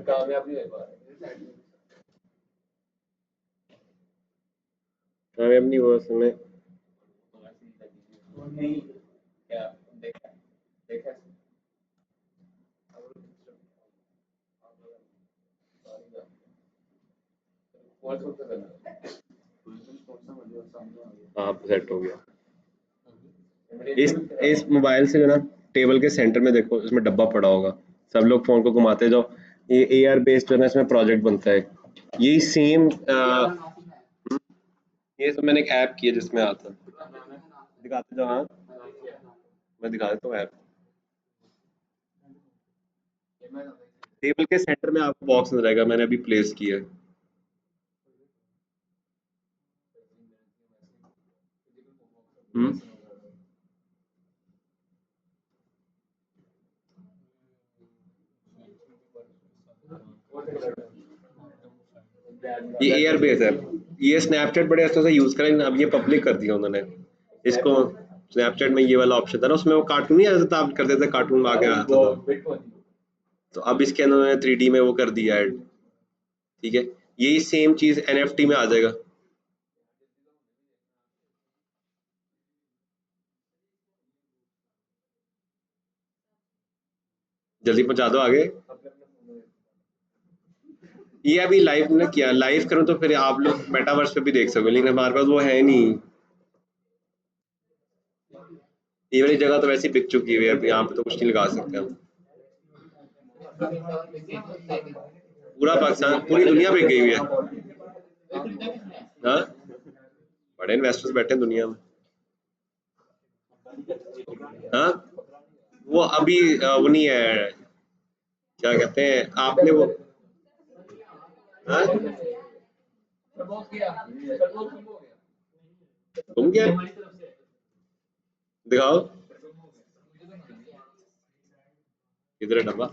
S1: कामयाब नहीं हो पा रहे
S2: कामयाब नहीं हुआ समय।
S1: नहीं क्या देखा देखा
S2: हाँ सेट हो गया। इस मोबाइल से जो ना टेबल के सेंटर में देखो, इसमें डब्बा पड़ा होगा, सब लोग फोन को घुमाते जाओ, ये AR बेस्ड जो है ना इसमें प्रोजेक्ट बनता है। यही सेम ये सब मैंने एक ऐप की है जिसमें आता दिखाते जाओ। हाँ मैं दिखा देता हूँ ऐप। टेबल के सेंटर में आपको बॉक्स नजर आएगा, मैंने अभी प्लेस किया है। ये AR बेस है। ये स्नैपचैट बड़े अच्छे से यूज करें, अब ये पब्लिक कर दिया उन्होंने इसको। स्नैपचैट में ये वाला ऑप्शन था ना, उसमें वो कार्टून नहीं आता था, आप करते थे कार्टून में आगे आता था, तो अब इसके अंदर उन्होंने 3D में वो कर दिया है। ठीक है, यही सेम चीज NFT में आ जाएगा। जल्दी पहुंचा दो आगे। ये अभी लाइव ने किया, लाइव करूं तो फिर आप लोग मेटावर्स पे भी देख सकोगे, लेकिन हमारे पास वो है नहीं। ये वाली जगह तो वैसे ही बिक चुकी है, अब यहाँ पे तो कुछ नहीं लगा सकते हम। पूरा पाकिस्तान, पूरी दुनिया बिक गई हुई है। हाँ, बड़े इन्वेस्टर्स बैठे हैं दुनिया में। हाँ, वो अभी वो नहीं है, क्या कहते हैं आपने वो। हाँ? तुम क्या दिखाओ किधर है डब्बा।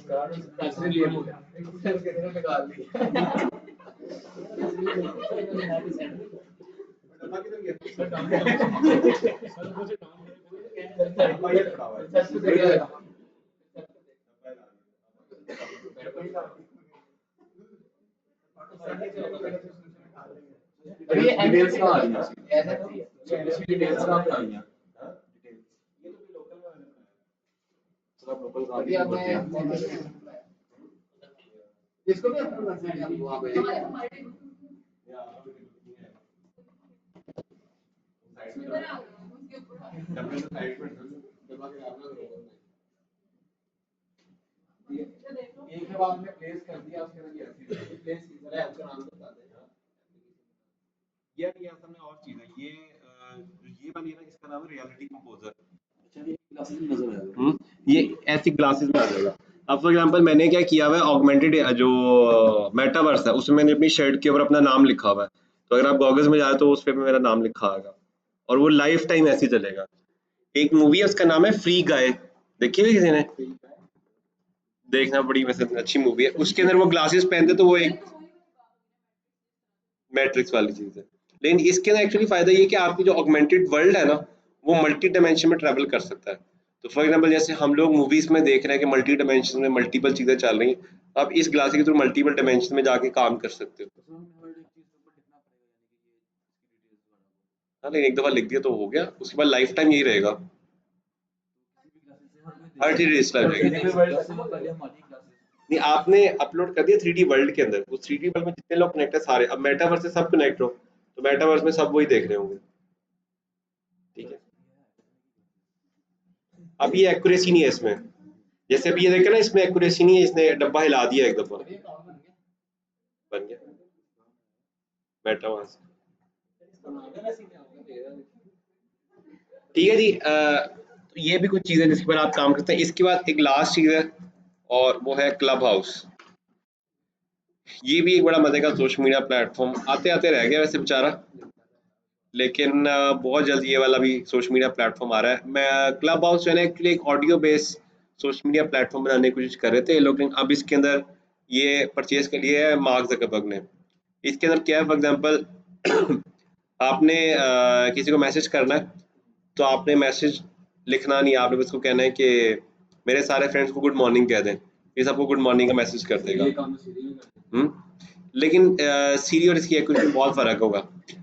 S1: डिटेल्स कहाँ आ रही है डिटेल्स कहाँ पे आ रही हैं लोकल इसको भी अपलोड कर सकते हैं वहाँ पे एक जब आपने प्लेस कर दिया उसके बाद ये प्लेस की तरह ऐप का नाम बता दें।
S2: यार ये असल में और चीज है, ये वाली है ना, इसका नाम है रियलिटी कंपोजर।
S1: अच्छा ये ग्लासेस में नजर आएगा
S2: ये ऐसी ग्लासेस में आ जाएगा। अब फॉर एग्जांपल मैंने क्या किया हुआ है, ऑगमेंटेड जो मेटावर्स है उसमें मैंने अपनी शर्ट के ऊपर अपना नाम लिखा हुआ है, तो अगर आप गॉगल्स में जाए तो उस पे मेरा नाम लिखा आएगा और वो लाइफ टाइम ऐसे ही चलेगा। एक मूवी है उसका नाम है फ्री गाय, देखी हुई किसी ने? देखना, बड़ी वैसे अच्छी मूवी है। उसके अंदर वो ग्लासेस पहनते तो वो एक मैट्रिक्स वाली चीज है। लेकिन इसके अंदर एक्चुअली फायदा ये है कि आपकी जो ऑगमेंटेड वर्ल्ड है ना, वो मल्टी डायमेंशन में ट्रैवल कर सकता है। तो फॉर एग्जांपल जैसे हम लोग मूवीज में देख रहे हैं कि मल्टी डायमेंशन में मल्टीपल चीजें चल रही हैं, आप इस ग्लास के थ्रू मल्टीपल डायमेंशन में जाके काम कर सकते हो। हाँ, लेकिन एक दफा लिख दिया तो हो गया, उसके बाद लाइफ टाइम यही रहेगा, हर चीज डिजिटल रहेगी। नहीं, आपने अपलोड कर दिया 3D वर्ल्ड के अंदर, उस 3D वर्ल्ड में जितने लोग कनेक्ट है सारे, अब मेटावर्स से सब कनेक्ट हो, तो मेटावर्स में सब वही देख रहे होंगे। ठीक है, अब ये एक्यूरेसी नहीं है इसमें, जैसे अभी ये देखे ना, इसमें एक्यूरेसी नहीं है, इसने डब्बा हिला दिया एक दफा,
S1: अभी अकाउंट
S2: बन गया बैठा वहां से।
S1: बन गया।
S2: ठीक है जी, तो ये भी कुछ चीजें जिसके पर आप काम करते हैं। इसके बाद एक लास्ट चीज है और वो है क्लब हाउस। ये भी एक बड़ा मजे का सोशल मीडिया प्लेटफॉर्म, आते आते रह गया वैसे बेचारा, लेकिन बहुत जल्द ये वाला भी सोशल मीडिया प्लेटफॉर्म आ रहा है। मैं क्लब हाउस जो है ना एक्चुअली एक audio based social media platform बनाने की कोशिश कर रहे थे लोग, लेकिन अब इसके अंदर ये परचेज के लिए है मार्क जकरबर्ग ने। इसके अंदर क्या है, फॉर एग्जांपल आपने किसी को मैसेज करना है, तो आपने मैसेज लिखना नहीं, आपने उसको कहना है कि मेरे सारे फ्रेंड्स को गुड मॉर्निंग कह दें, ये सबको गुड मॉर्निंग का मैसेज कर देगा। लेकिन सीरी और इसकी एक्यूरेसी में बहुत फर्क होगा।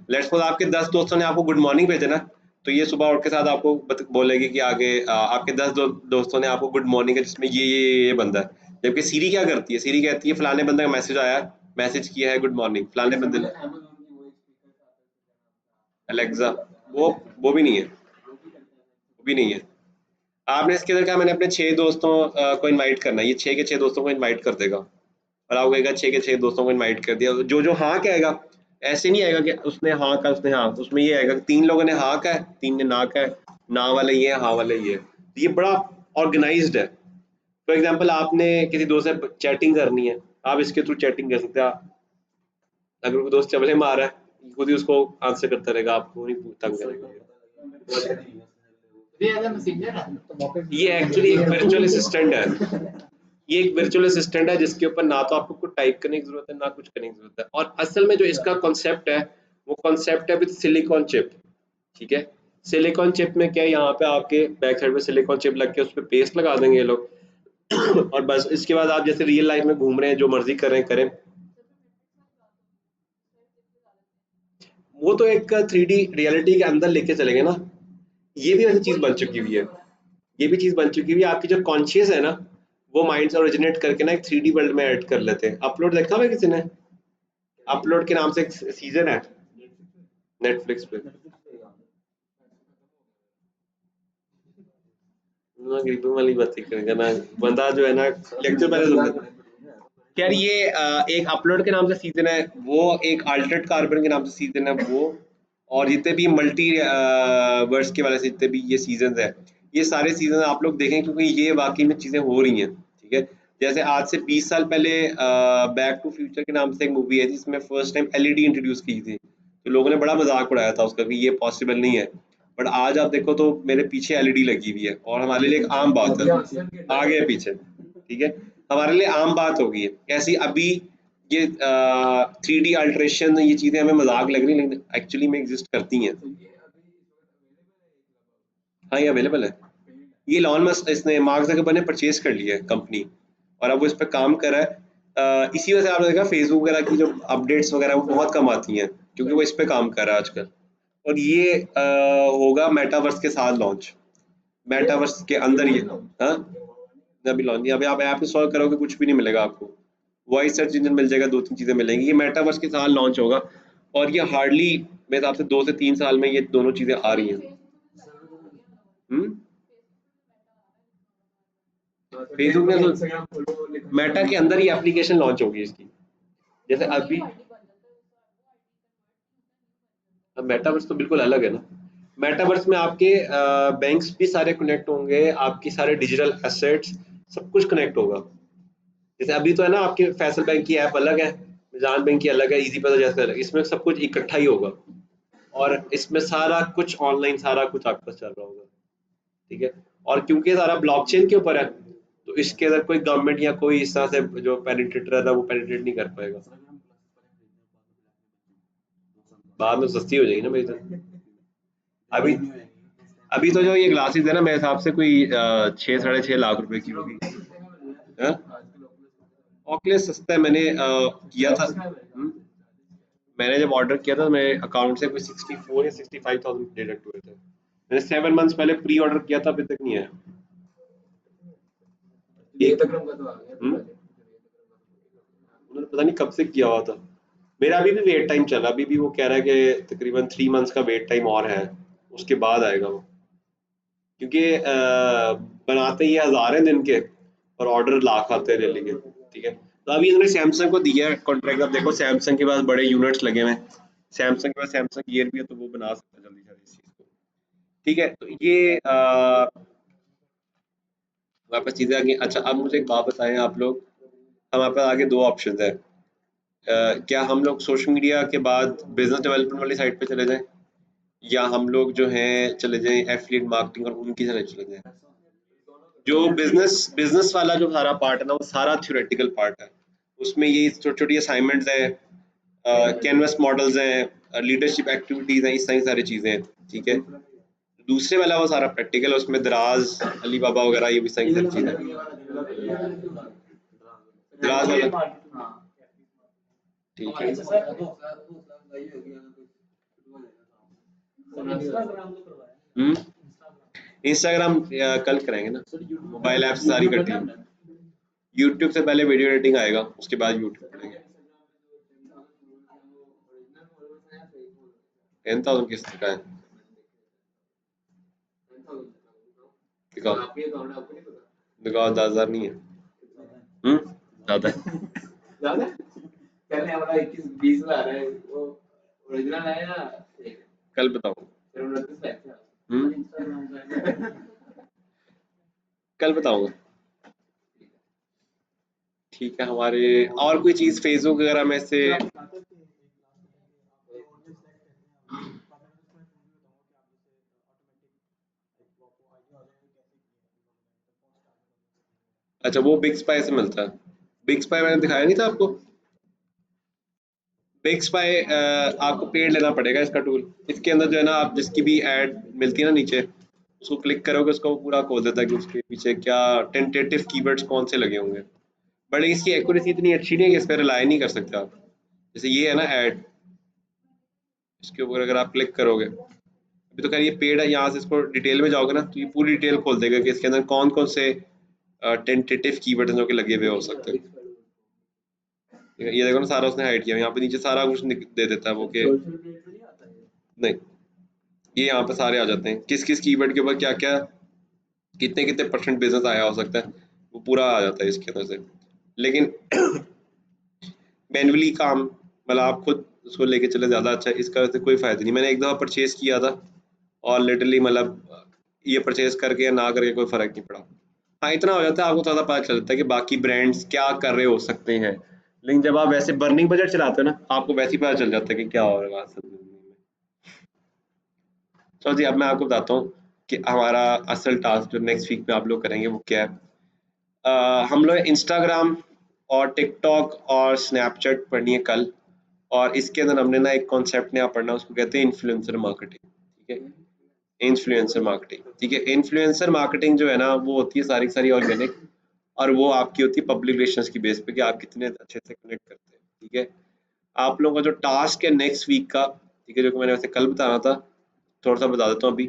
S2: लेट्स सपोज आपके 10 दोस्तों ने आपको गुड मॉर्निंग भेजा ना, तो ये सुबह उठ के साथ आपको बोलेगी कि आगे आपके 10 दोस्तों ने आपको गुड मॉर्निंग है जिसमें ये बंदा है। जबकि सीरी क्या करती है, सीरी कहती है फलाने बंदे का मैसेज आया, मैसेज किया है गुड मॉर्निंग फलाने बंदे ने। अलेक्सा, वो भी नहीं है, वो भी नहीं है। आपने इसके अंदर कहा मैंने अपने 6 दोस्तों को इनवाइट करना है, ये 6 के 6 दोस्तों को इनवाइट कर देगा, और आपको कहेगा 6 के 6 दोस्तों को इनवाइट कर दिया। जो जो हाँ कहेगा, ऐसे नहीं आएगा कि उसने हाँ कहा उसने हाँ, उसमें ये आएगा कि 3 लोगों ने हाँ कहा है, 3 ने ना कहा है, ना वाले ये है, हाँ वाले ये है। ये बड़ा ऑर्गेनाइज्ड है। फॉर एग्जाम्पल आपने किसी दोस्त से चैटिंग करनी है, आप इसके थ्रू चैटिंग कर सकते हैं। अगर कोई दोस्त चबले मार रहा है, खुद ही उसको आंसर करता रहेगा, आपको नहीं तंग करेगा। ये एक्चुअली एक वर्चुअल असिस्टेंट है, ये एक वर्चुअल असिस्टेंट है जिसके ऊपर ना तो आपको कुछ टाइप करने की जरूरत है ना कुछ करने की जरूरत है। और असल में जो इसका कॉन्सेप्ट है वो कॉन्सेप्ट है विद सिलिकॉन चिप। ठीक है, सिलिकॉन चिप में क्या है, यहाँ पे आपके बैक साइड पे सिलिकॉन चिप लग के उस पर पेस्ट लगा देंगे ये लोग और बस इसके बाद आप जैसे रियल लाइफ में घूम रहे हैं, जो मर्जी कर रहे हैं करें। वो तो एक 3D रियलिटी के अंदर लेके चलेंगे ना, ये भी ऐसी चीज बन चुकी हुई है। ये भी चीज बन चुकी हुई है, आपकी जो कॉन्शियस है ना वो माइंड से ओरिजिनेट करके ना एक 3D वर्ल्ड में ऐड कर लेते हैं। अपलोड देखा हुआ है किसी ने? अपलोड के नाम से एक सीजन है नेटफ्लिक्स पे। ना गरीबों वाली बातें करेगा ना बंदा जो है ना, लेक्चर पहले सुन। खैर ये एक अपलोड के नाम से सीजन है, वो एक अल्टर्ड कार्बन के नाम से सीजन है वो, और जितने भी मल्टी वर्स के वाले से जितने भी ये सीजन है, ये सारे सीजन आप लोग देखें क्योंकि ये वाकई में चीजें हो रही हैं। ठीक है, जैसे आज से 20 साल पहले बैक टू फ्यूचर के नाम से एक मूवी है जिसमें फर्स्ट टाइम एलईडी इंट्रोड्यूस की थी, तो लोगों ने बड़ा मजाक उड़ाया था उसका कि ये पॉसिबल नहीं है। बट आज आप देखो तो मेरे पीछे एलईडी लगी हुई है और हमारे लिए एक आम बात है, आगे पीछे। ठीक है, हमारे लिए आम बात होगी है। ऐसी अभी ये 3D अल्ट्रेशन ये चीजें हमें मजाक लग रही लेकिन एक्चुअली में एग्जिस्ट करती हैं। हाँ ये अवेलेबल है, ये लॉन मस्क इसने मार्क जकरबर्ग ने परचेज कर लिया है कंपनी, और अब वो इस पर काम कर रहा है। इसी वजह से आपने देखा फेसबुक वगैरह की जो अपडेट्स वगैरह वो बहुत कम आती हैं क्योंकि वो इस पे काम कर रहा है आजकल। और ये होगा मेटावर्स के साथ लॉन्च, मेटावर्स के अंदर ये। हाँ अभी लॉन्च, अभी आप ऐप इंस्टॉल करोगे कुछ भी नहीं मिलेगा आपको, वॉइस सर्च इंजन मिल जाएगा, 2-3 चीजें मिलेंगी। ये मेटावर्स के साथ लॉन्च होगा और ये हार्डली मेरे हिसाब से 2 से 3 साल में ये दोनों चीजें आ रही हैं। फेसबुक में तो मेटा के अंदर ही एप्लीकेशन लॉन्च होगी इसकी, जैसे अभी मेटावर्स तो बिल्कुल अलग है ना। मेटावर्स में आपके बैंक्स भी सारे कनेक्ट होंगे, आपकी सारे डिजिटल एसेट्स सब कुछ कनेक्ट होगा। जैसे अभी तो है ना आपके फैसल बैंक की ऐप अलग है, मिजान बैंक की अलग है, इजी पैसा जैसे अलग, इसमें सब कुछ इकट्ठा ही होगा और इसमें सारा कुछ ऑनलाइन सारा कुछ आपके पास चल रहा होगा। ठीक है, और क्योंकि सारा ब्लॉकचेन के ऊपर है तो इसके अंदर कोई गवर्नमेंट या कोई इस तरह से जो पेनिट्रेटर है वो पेनिट्रेट नहीं कर पाएगा। बाद में सस्ती हो जाएगी ना मेरी तरह। अभी अभी तो जो ये ग्लासेस है ना मेरे हिसाब से कोई 6-6.5 लाख रुपए की होगी। ऑकलेस सस्ता है, मैंने किया था। मैंने जब ऑर्डर किया था मेरे अकाउंट से कोई 64 या 65,000 डिडक्ट हुए थे। मैंने 7 मंथ्स पहले प्री ऑर्डर किया था, अभी तक नहीं आया। उन्होंने पता नहीं कब से किया हुआ था। मेरा अभी भी वेट टाइम चला, अभी भी वो कह रहा है कि तकरीबन 3 मंथ्स का वेट टाइम और है, उसके बाद आएगा वो। क्योंकि बनाते ये 1000 हैं दिन के और ऑर्डर लाख आते हैं डेली के, ठीक है। तो अभी इन्होंने सैमसंग को दिया है कॉन्ट्रैक्ट। अब देखो सैमसंग के पास बड़े यूनिट्स लगे हुए हैं, सैमसंग के पास सैमसंग गियर भी है, तो वो बना सकता है जल्दी से इस चीज़ को, ठीक है। तो ये वापस चीज़ें आ गई। अच्छा अब मुझे एक बात बताएं आप लोग, हमारे पास आगे 2 ऑप्शन है। क्या हम लोग सोशल मीडिया के बाद बिजनेस डेवलपमेंट वाली साइड पे चले जाएं, या हम लोग जो हैं चले जाएं एफिलिएट मार्केटिंग और उनकी तरफ चले जाएं। जो बिजनेस वाला जो सारा पार्ट है ना, वो सारा थ्योरेटिकल पार्ट है, उसमें ये छोटी छोटी असाइनमेंट्स हैं, कैनवस मॉडल्स हैं, लीडरशिप एक्टिविटीज हैं, इस तरह की सारी चीजें हैं, ठीक है। दूसरे वाला वो सारा प्रैक्टिकल है, उसमें दराज अली बाबा वगैरह ये भी सारी चीजें हैं। दराज वाला ठीक है। इंस्टाग्राम कल करेंगे ना, मोबाइल ऐप्स सारी कटी है। यूट्यूब से पहले वीडियो एडिटिंग आएगा, उसके बाद यूट्यूब करेंगे। 10,000 किस का है, दिखाओ दिखाओ। 10,000 नहीं है, ज्यादा है। कल बताओ, कल बताऊंगा, ठीक है। हमारे और कोई चीज फेसबुक वगैरह में से अच्छा वो बिग स्पाई से मिलता है। बिग स्पाई मैंने दिखाया नहीं था आपको। बिग स्पाई आपको पेड लेना पड़ेगा इसका टूल। इसके अंदर जो है ना, आप जिसकी भी ऐड मिलती है ना नीचे, उसको क्लिक करोगे, उसको पूरा खोल देता है कि उसके पीछे क्या टेंटेटिव कीवर्ड्स कौन से लगे होंगे। बट इसकी एक्यूरेसी इतनी अच्छी नहीं है कि इस पर रिलाई नहीं कर सकते आप। जैसे ये है ना ऐड, इसके ऊपर अगर आप क्लिक करोगे, अभी तो खैर ये पेड है, यहाँ से इसको डिटेल में जाओगे ना तो ये पूरी डिटेल खोल देगा कि इसके अंदर कौन कौन से टेंटेटिव कीवर्ड जो कि लगे हुए हो सकते हैं। ये देखो ना, सारा उसने हाइड किया, यहाँ पे नीचे सारा कुछ दे देता है वो कि नहीं, ये यहाँ पे सारे आ जाते हैं किस किस कीवर्ड के ऊपर क्या क्या कितने कितने % बिजनेस आया हो सकता है, वो पूरा आ जाता है इसके अंदर से। लेकिन मैनुअली काम मतलब आप खुद उसको लेके चले ज़्यादा अच्छा है, इसका वैसे कोई फ़ायदा नहीं। मैंने एक दफ़ा परचेज़ किया था और लिटरली मतलब ये परचेज़ करके या ना करके कोई फ़र्क नहीं पड़ा। हाँ, इतना हो जाता है आपको थोड़ा पता चल जाता है कि बाकी ब्रांड्स क्या कर रहे हो सकते हैं, लेकिन जब आप वैसे बर्निंग बजट चलाते हो ना, आपको वैसे ही पता चल जाता है कि क्या हो रहा है असल ज़िंदगी में। चलो जी, अब मैं आपको बताता हूँ कि हमारा असल टास्क जो नेक्स्ट वीक में आप लोग करेंगे वो क्या है। हम लोग इंस्टाग्राम और टिकटॉक और स्नैपचैट पढ़नी है कल, और इसके अंदर हमने ना एक कॉन्सेप्ट नया पढ़ना, उसको कहते हैं इन्फ्लुएंसर मार्केटिंग, ठीक है। इन्फ्लुएंसर मार्केटिंग, ठीक है। इन्फ्लुएंसर मार्केटिंग जो है ना, वो होती है सारी की सारी ऑर्गेनिक, और वो आपकी होती है पब्लिक रिलेशंस की बेस पे कि आप कितने अच्छे से कनेक्ट करते हैं, ठीक है। आप लोगों का जो टास्क है नेक्स्ट वीक का, ठीक है, जो कि मैंने वैसे कल बताना था, थोड़ा सा बता देता हूँ अभी।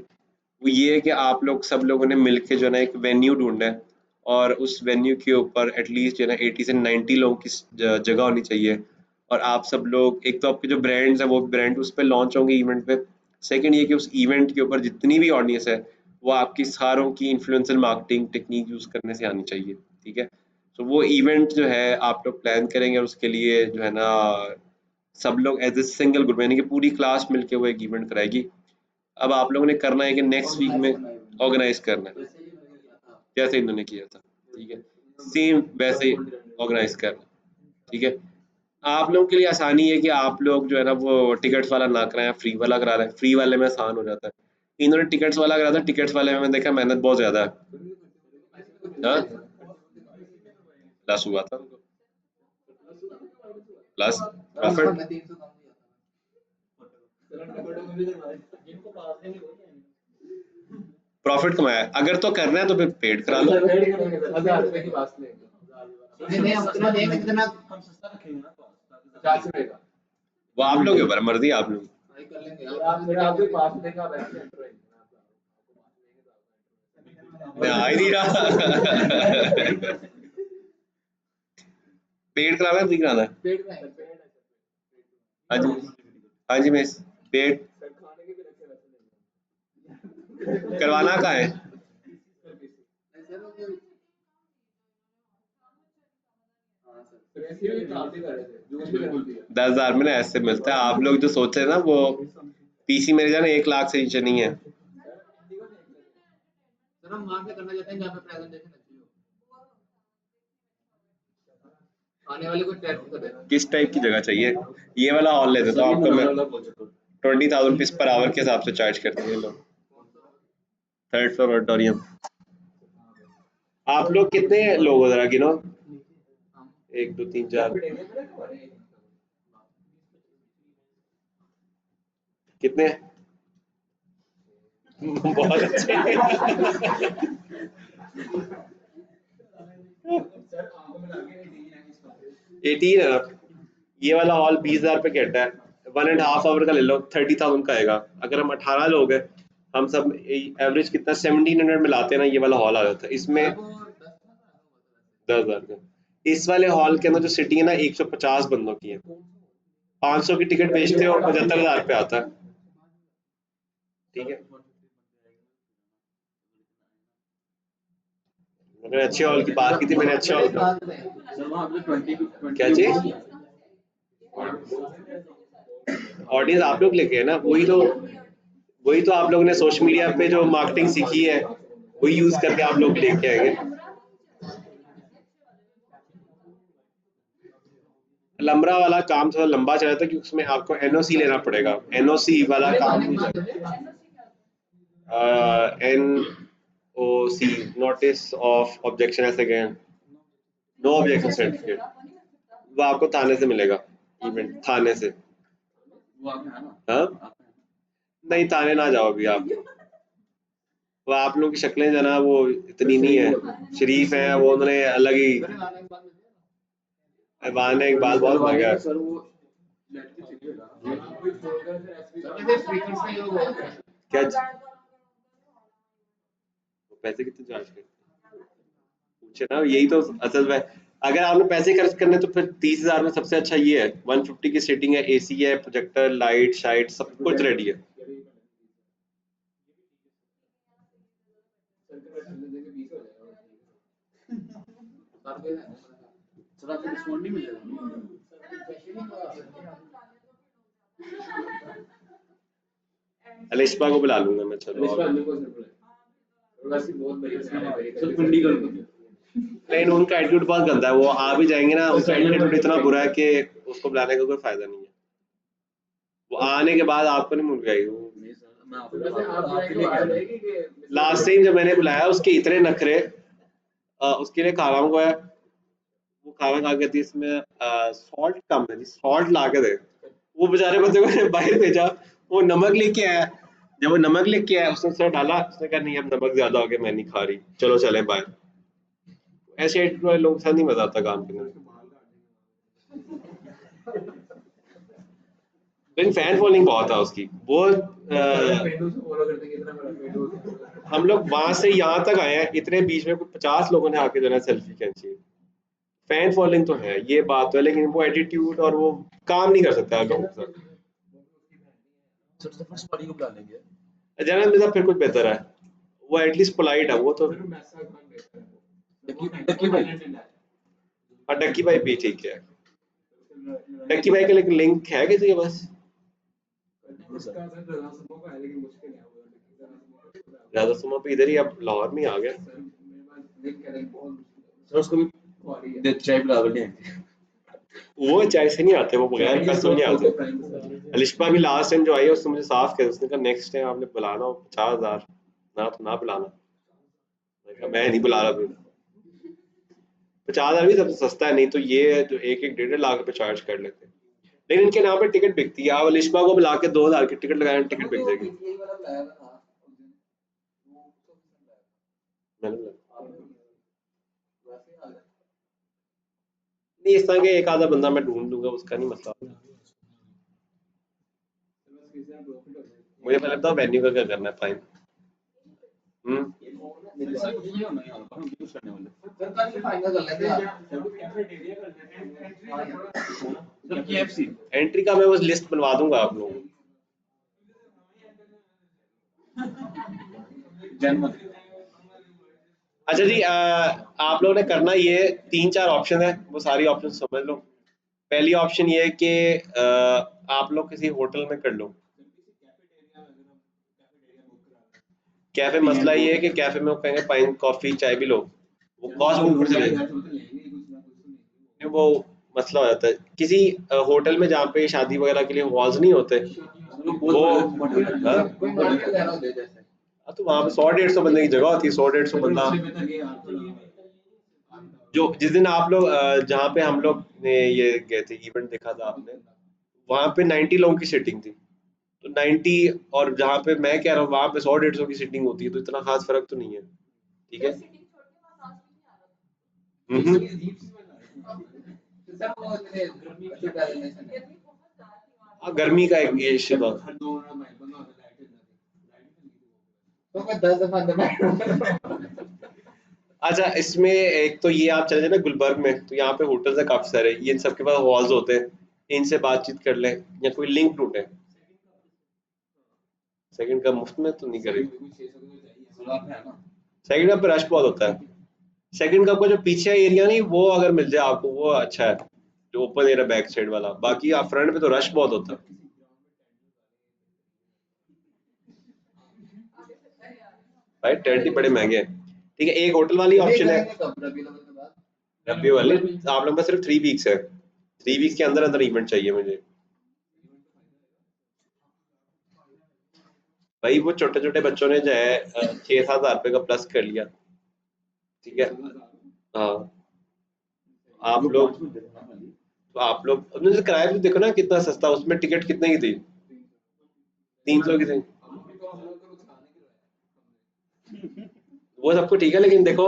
S2: वो ये है कि आप लोग सब लोगों ने मिलके जो है ना एक वेन्यू ढूंढना है, और उस वेन्यू के ऊपर एटलीस्ट जो है ना 80 से 90 लोगों की जगह होनी चाहिए। और आप सब लोग, एक तो आपके जो ब्रांड्स हैं वो ब्रांड उस पर लॉन्च होंगे इवेंट पे। सेकंड ये कि उस इवेंट के ऊपर जितनी भी ऑडियंस है वो आपकी सारों की इन्फ्लुएंसर मार्केटिंग टेक्निक यूज करने से आनी चाहिए, ठीक है। तो वो इवेंट जो है आप लोग प्लान करेंगे, और उसके लिए जो है ना सब लोग एज ए सिंगल ग्रुप, यानी कि पूरी क्लास मिलके वो एक इवेंट कराएगी। अब आप लोगों ने करना है कि नेक्स्ट वीक में ऑर्गेनाइज करना है, जैसे इन्होंने किया था, ठीक है, सेम वैसे ही ऑर्गेनाइज करना, ठीक है। आप लोगों के लिए आसानी है कि आप लोग जो है ना वो टिकट्स वाला ना कराएं, फ्री वाला करा रहे हैं। फ्री वाले में आसान हो जाता है। इन्होंने टिकट्स वाला करा था, टिकट्स वाले में मैंने देखा मेहनत बहुत ज्यादा है। हाँ, प्लस हुआ था उनको, प्लस प्रॉफिट। प्रॉफिट कमाया, अगर तो करना है तो फिर पेड करा लो। वो आप लोग के ऊपर है, मर्जी है आप लोग। मैं आ ही नहीं रहा। पेड कराना है, फ्री कराना है? हाँ जी, हाँ जी मिस, पेड करवाना कहाँ है?
S1: वैसे भी काम भी कर रहे थे, जो भी कर दिया।
S2: 10,000 में ना ऐसे मिलता है। आप लोग जो सोच रहे हैं ना वो पीसी मेरे जाना 1 लाख से नीचे नहीं है।
S1: सर हम वहाँ पे करना चाहते हैं जहाँ पे प्रेजेंटेशन अच्छी हो, आने वाले को ट्रैक करे।
S2: किस टाइप की जगह चाहिए? ये वाला हॉल ले देता हूँ आपको मैं, 20,000 रुपीज पर आवर के हिसाब से चार्ज करते हैं लोग। 3rd floor auditorium. आप लोग कितने लोग हो जरा गिनो? 1 2 3 4 कितने? बहुत अच्छे। 18 है। ये वाला हॉल 20,000 पे कहता है, 1.5 आवर का ले लो, 30,000 का आएगा। अगर हम 18 लोग हैं, हम सब एवरेज कितना 1700 में लाते हैं ना, ये वाला हॉल आ जाता है। इसमें 10,000 का। इस वाले हॉल के अंदर जो सिटिंग है ना 150 बंदों की है। 500 की टिकट बेचते हो 75,000 पे आता है। ठीक है, मैंने अच्छे हॉल की बात की थी, मैंने अच्छे हॉल का क्या चीज ऑडियंस आप लोग लेके है ना, वही तो आप लोगों ने सोशल मीडिया पे जो मार्केटिंग सीखी है वही यूज करके आप लोग लेके आएंगे। लंबरा वाला काम थोड़ा लंबा चला था क्योंकि उसमें आपको एनओसी लेना पड़ेगा। एनओसी वाला काम नहीं चल, एनओसी नोटिस ऑफ ऑब्जेक्शन ऐसे गए, नो ऑब्जेक्शन सर्टिफिकेट, वो आपको थाने से मिलेगा। इवेंट थाने से। हाँ नहीं, थाने ना जाओ अभी आप। वो आप लोगों की शक्लें जो ना वो इतनी नहीं है, शरीफ है वो, उन्होंने अलग ही वाने इकबाल बहुत महंगा है। क्या पैसे कितने चार्ज करते पूछे ना, यही तो असल में। अगर आपने पैसे खर्च करने तो फिर 30,000 में सबसे अच्छा ये है। 150 की सीटिंग है, एसी है, प्रोजेक्टर, लाइट शाइट सब कुछ रेडी है। अलिशा को बुला लूंगा मैं, चलो। लेकिन उनका एटीट्यूड बहुत गंदा है, वो आ भी जाएंगे ना, उसका एटीट्यूड इतना बुरा है कि उसको बुलाने का कोई फायदा नहीं है। वो आने के बाद आपको नहीं मुलाएगी वो। लास्ट टाइम जब मैंने बुलाया उसके इतने नखरे, उसके लिए खाना मंगवाया, वो खाना खा के थी, इसमें सॉल्ट कम है जी, सॉल्ट ला के दे। वो बेचारे बंदे को मैंने बाहर भेजा, वो नमक लेके आया। जब वो नमक लेके आया उसने सर डाला, उसने कहा नहीं अब नमक ज्यादा हो गया, मैं नहीं खा रही, चलो चले बाहर। ऐसे एटीट्यूड वाले लोगों के साथ नहीं मजा आता काम करने में। लेकिन फैन फॉलोइंग बहुत है उसकी, वो हम लोग वहां से यहाँ तक आए हैं, इतने बीच में कुछ 50 लोगों ने आके जो है सेल्फी खींची। फैन फॉलोइंग तो है, ये बात तो है, लेकिन वो एटीट्यूड और वो काम नहीं कर सकता है लोगों के साथ। जनरल मिर्जा फिर कुछ बेहतर है, वो एटलीस्ट पोलाइट है वो तो। और डक्की भाई भी ठीक है। डक्की भाई का लेकिन लिंक है किसी के पास? ज्यादा सुमा पे इधर ही, अब लाहौर में आ गया। वो चाय से नहीं आते, वो बगैर पैसों नहीं आते। अलिशा भी लास्ट टाइम जो आई है उसने मुझे साफ किया, उसने कहा नेक्स्ट टाइम आपने बुलाना हो 50,000 ना तो ना बुलाना। मैं नहीं बुला रहा फिर। 50,000 भी सबसे सस्ता है, नहीं तो ये जो 1-1 1.5 लाख रुपए चार्ज कर लेते हैं। लेकिन इनके नाम पे टिकट बिकती है, आप अलिशा को बुला के 2,000 की टिकट लगाए, टिकट बिक जाएगी। नहीं इस तरह के एक आधा बंदा मैं ढूंढ लूंगा, उसका नहीं मसला। मुझे पहले बताओ वेन्यू का क्या करना है, फाइन। एंट्री का मैं बस लिस्ट बनवा दूंगा आप लोगों को। अच्छा जी, आप लोगों ने करना ये 3-4 ऑप्शन है, वो सारी ऑप्शन समझ लो। पहली ऑप्शन ये है कि आप लोग किसी होटल में कर लो। कैफे मसला ये है कि कैफे में वो कहेंगे पाइन कॉफी चाय भी लो, वो कॉस्ट ऊपर चले वो मसला हो जाता है। किसी होटल में जहाँ पे शादी वगैरह के लिए हॉल्स नहीं होते वो हाँ, तो वहाँ पे 100-150 बंदे की जगह होती है, 100-150 बंदा। जो जिस दिन आप लोग जहाँ पे हम लोग ने ये गए थे इवेंट देखा था आपने, वहाँ पे 90 लोगों की सीटिंग थी, तो 90 और जहाँ पे मैं कह रहा हूँ वहाँ पे 100-150 की सीटिंग होती है, तो इतना खास फर्क तो नहीं है। ठीक है। हाँ, गर्मी का एक ये इश्यू था। अच्छा, इसमें एक तो ये आप चले जाए ना गुलबर्ग में, तो यहाँ पे होटल्स है काफी सारे, ये सबके पास हॉल्स होते हैं, इनसे बातचीत कर लें या कोई लिंक ढूंढे। सेकंड का मुफ्त में तो नहीं करेगी, सेकंड का पे रश बहुत होता है। सेकंड कप का जो पीछे एरिया नहीं, वो अगर मिल जाए आपको वो अच्छा है, जो ओपन एरिया बैक साइड वाला, बाकी आप फ्रंट पे तो रश बहुत होता है भाई, टेंट ही बड़े महंगे हैं। ठीक है, एक होटल वाली ऑप्शन है रबी वाली। आप लोग में सिर्फ 3 वीक्स है, 3 वीक्स के अंदर अंदर इवेंट चाहिए मुझे भाई। वो छोटे छोटे बच्चों ने जो है 6-7 हज़ार रुपये का प्लस कर लिया। ठीक है। हाँ, आप लोग अपने से किराया भी देखो ना कितना सस्ता, उसमें टिकट कितने की थी, 300 की थी। वो सबको ठीक है, लेकिन देखो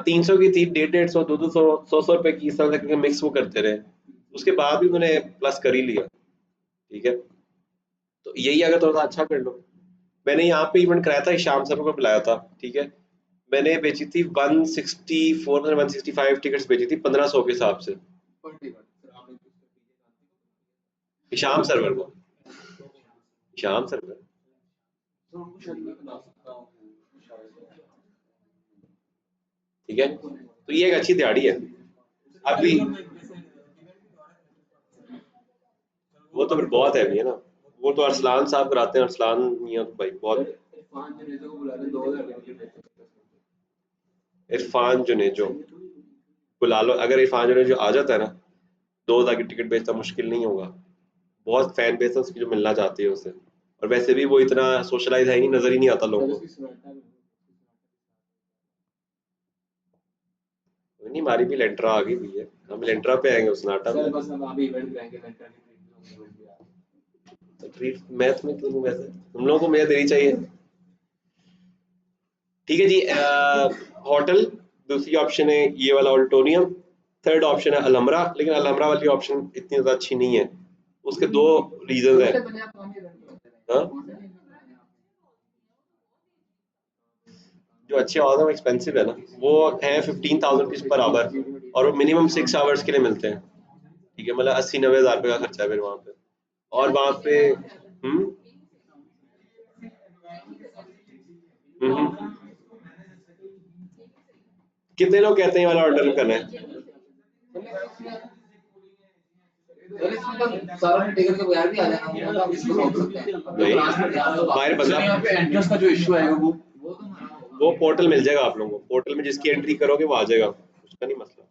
S2: 300 की थी, 150, 200, 100 रुपए की, इस तरह से मिक्स वो करते रहे, उसके बाद भी उन्होंने प्लस कर ही लिया। ठीक है, तो यही अगर थोड़ा सा अच्छा कर लो। मैंने यहाँ पे इवेंट कराया था, शाम सर को बुलाया था। ठीक है, मैंने बेची थी 164 165 टिकट्स बेची थी 1500 के हिसाब से, शाम सर्वर को, शाम सर्वर। ठीक है, तो ये एक अच्छी दिहाड़ी है। अभी वो तो फिर बहुत हैवी है ना, वो तो अरसलान साहब कराते हैं, अरसलान मियां तो भाई बहुत। इरफान जुनेजो बुला लो, अगर इरफान जुनेजो आ जाता है ना, 2000 की टिकट बेचना मुश्किल नहीं होगा। बहुत फैन बेस है उसकी जो मिलना चाहती है उसे, और वैसे भी वो इतना सोशलाइज है नहीं, नजर ही नहीं आता लोगों को। कोई नहीं, हमारी भी लेंट्रा आ गई हुई है, हम लेंट्रा पे आएंगे उस नाटक में। तो ट्रीट मैं तुम्हें क्यों दूं, वैसे तुम लोगों को मुझे देनी चाहिए। ठीक है जी, होटल दूसरी ऑप्शन है, ये वाला ऑडिटोरियम। थर्ड ऑप्शन है अलहमरा, लेकिन अलहमरा वाली ऑप्शन इतनी ज़्यादा अच्छी नहीं है, उसके दो रीजन हैं। हाँ? जो अच्छे और वो एक्सपेंसिव है ना, वो है 15,000 रुपीज पर आवर, और वो मिनिमम 6 आवर्स के लिए मिलते हैं। ठीक है, मतलब 80-90 हज़ार रुपये का खर्चा है फिर वहाँ पे। और वहाँ पे हम्म, कितने लोग कहते हैं ये वाला ऑर्डर करना है? नहीं, हमारे बंदा
S1: एंट्रेंस का जो इशू है
S2: वो पोर्टल मिल जाएगा आप लोगों को, पोर्टल में जिसकी एंट्री करोगे वो आ जाएगा, उसका नहीं मसला।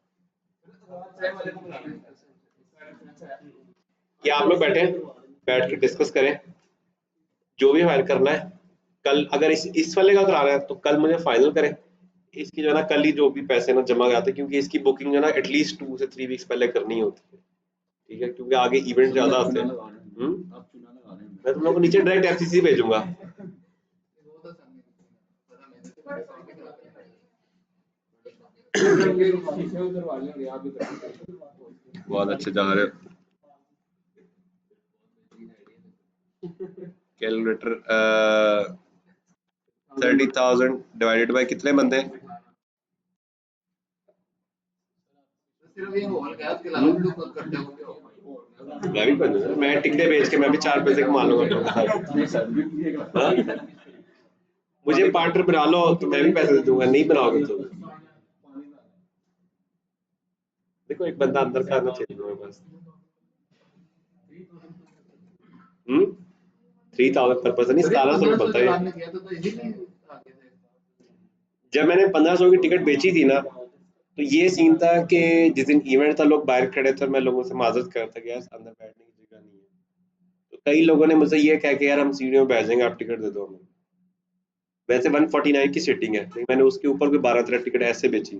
S2: कि आप लोग बैठ के डिस्कस करें जो भी फाइल करना है। कल अगर इस वाले का कराना है तो कल मुझे फाइनल करें, इसकी जो है ना कल ही जो भी पैसे ना जमा कराते हैं, क्योंकि इसकी बुकिंग जो है ना एटलीस्ट 2 से 3 वीक्स पहले करनी होती है। ठीक है, क्योंकि आगे इवेंट ज्यादा आते हैं। मैं तुम लोग को नीचे डायरेक्ट एफसीसी भेजूंगा। बहुत अच्छे जा रहे हो। कैलकुलेटर 30,000 डिवाइडेड बाय कितने बंदे? मैं भी कर दूंगा, मैं टिकटें बेच के मैं भी 4 पैसे कमा लूंगा। हाँ? मुझे पार्टनर बना लो तो मैं भी पैसे दे दूंगा, नहीं बनाओगे तो देखो एक बंदा अंदर का आना चाहिए मेरे पास। 3000 पर पर्सन नहीं, 1700 बनता है।
S1: आपने किया तो इजीली आगे थे।
S2: जब मैंने 1500 की टिकट बेची थी ना, तो ये सीन था कि जिस दिन इवेंट था लोग बाहर खड़े थे और मैं लोगों से माजरत कर रहा था कि यार अंदर बैठने की जगह नहीं है। तो कई लोगों ने मुझसे ये कहा कि यार हम सीढ़ियों में बैठ जाएंगे, आप टिकट दे दो हमें। वैसे 149 की सीटिंग है, लेकिन मैंने उसके ऊपर कोई 12-13 टिकट ऐसे बेची,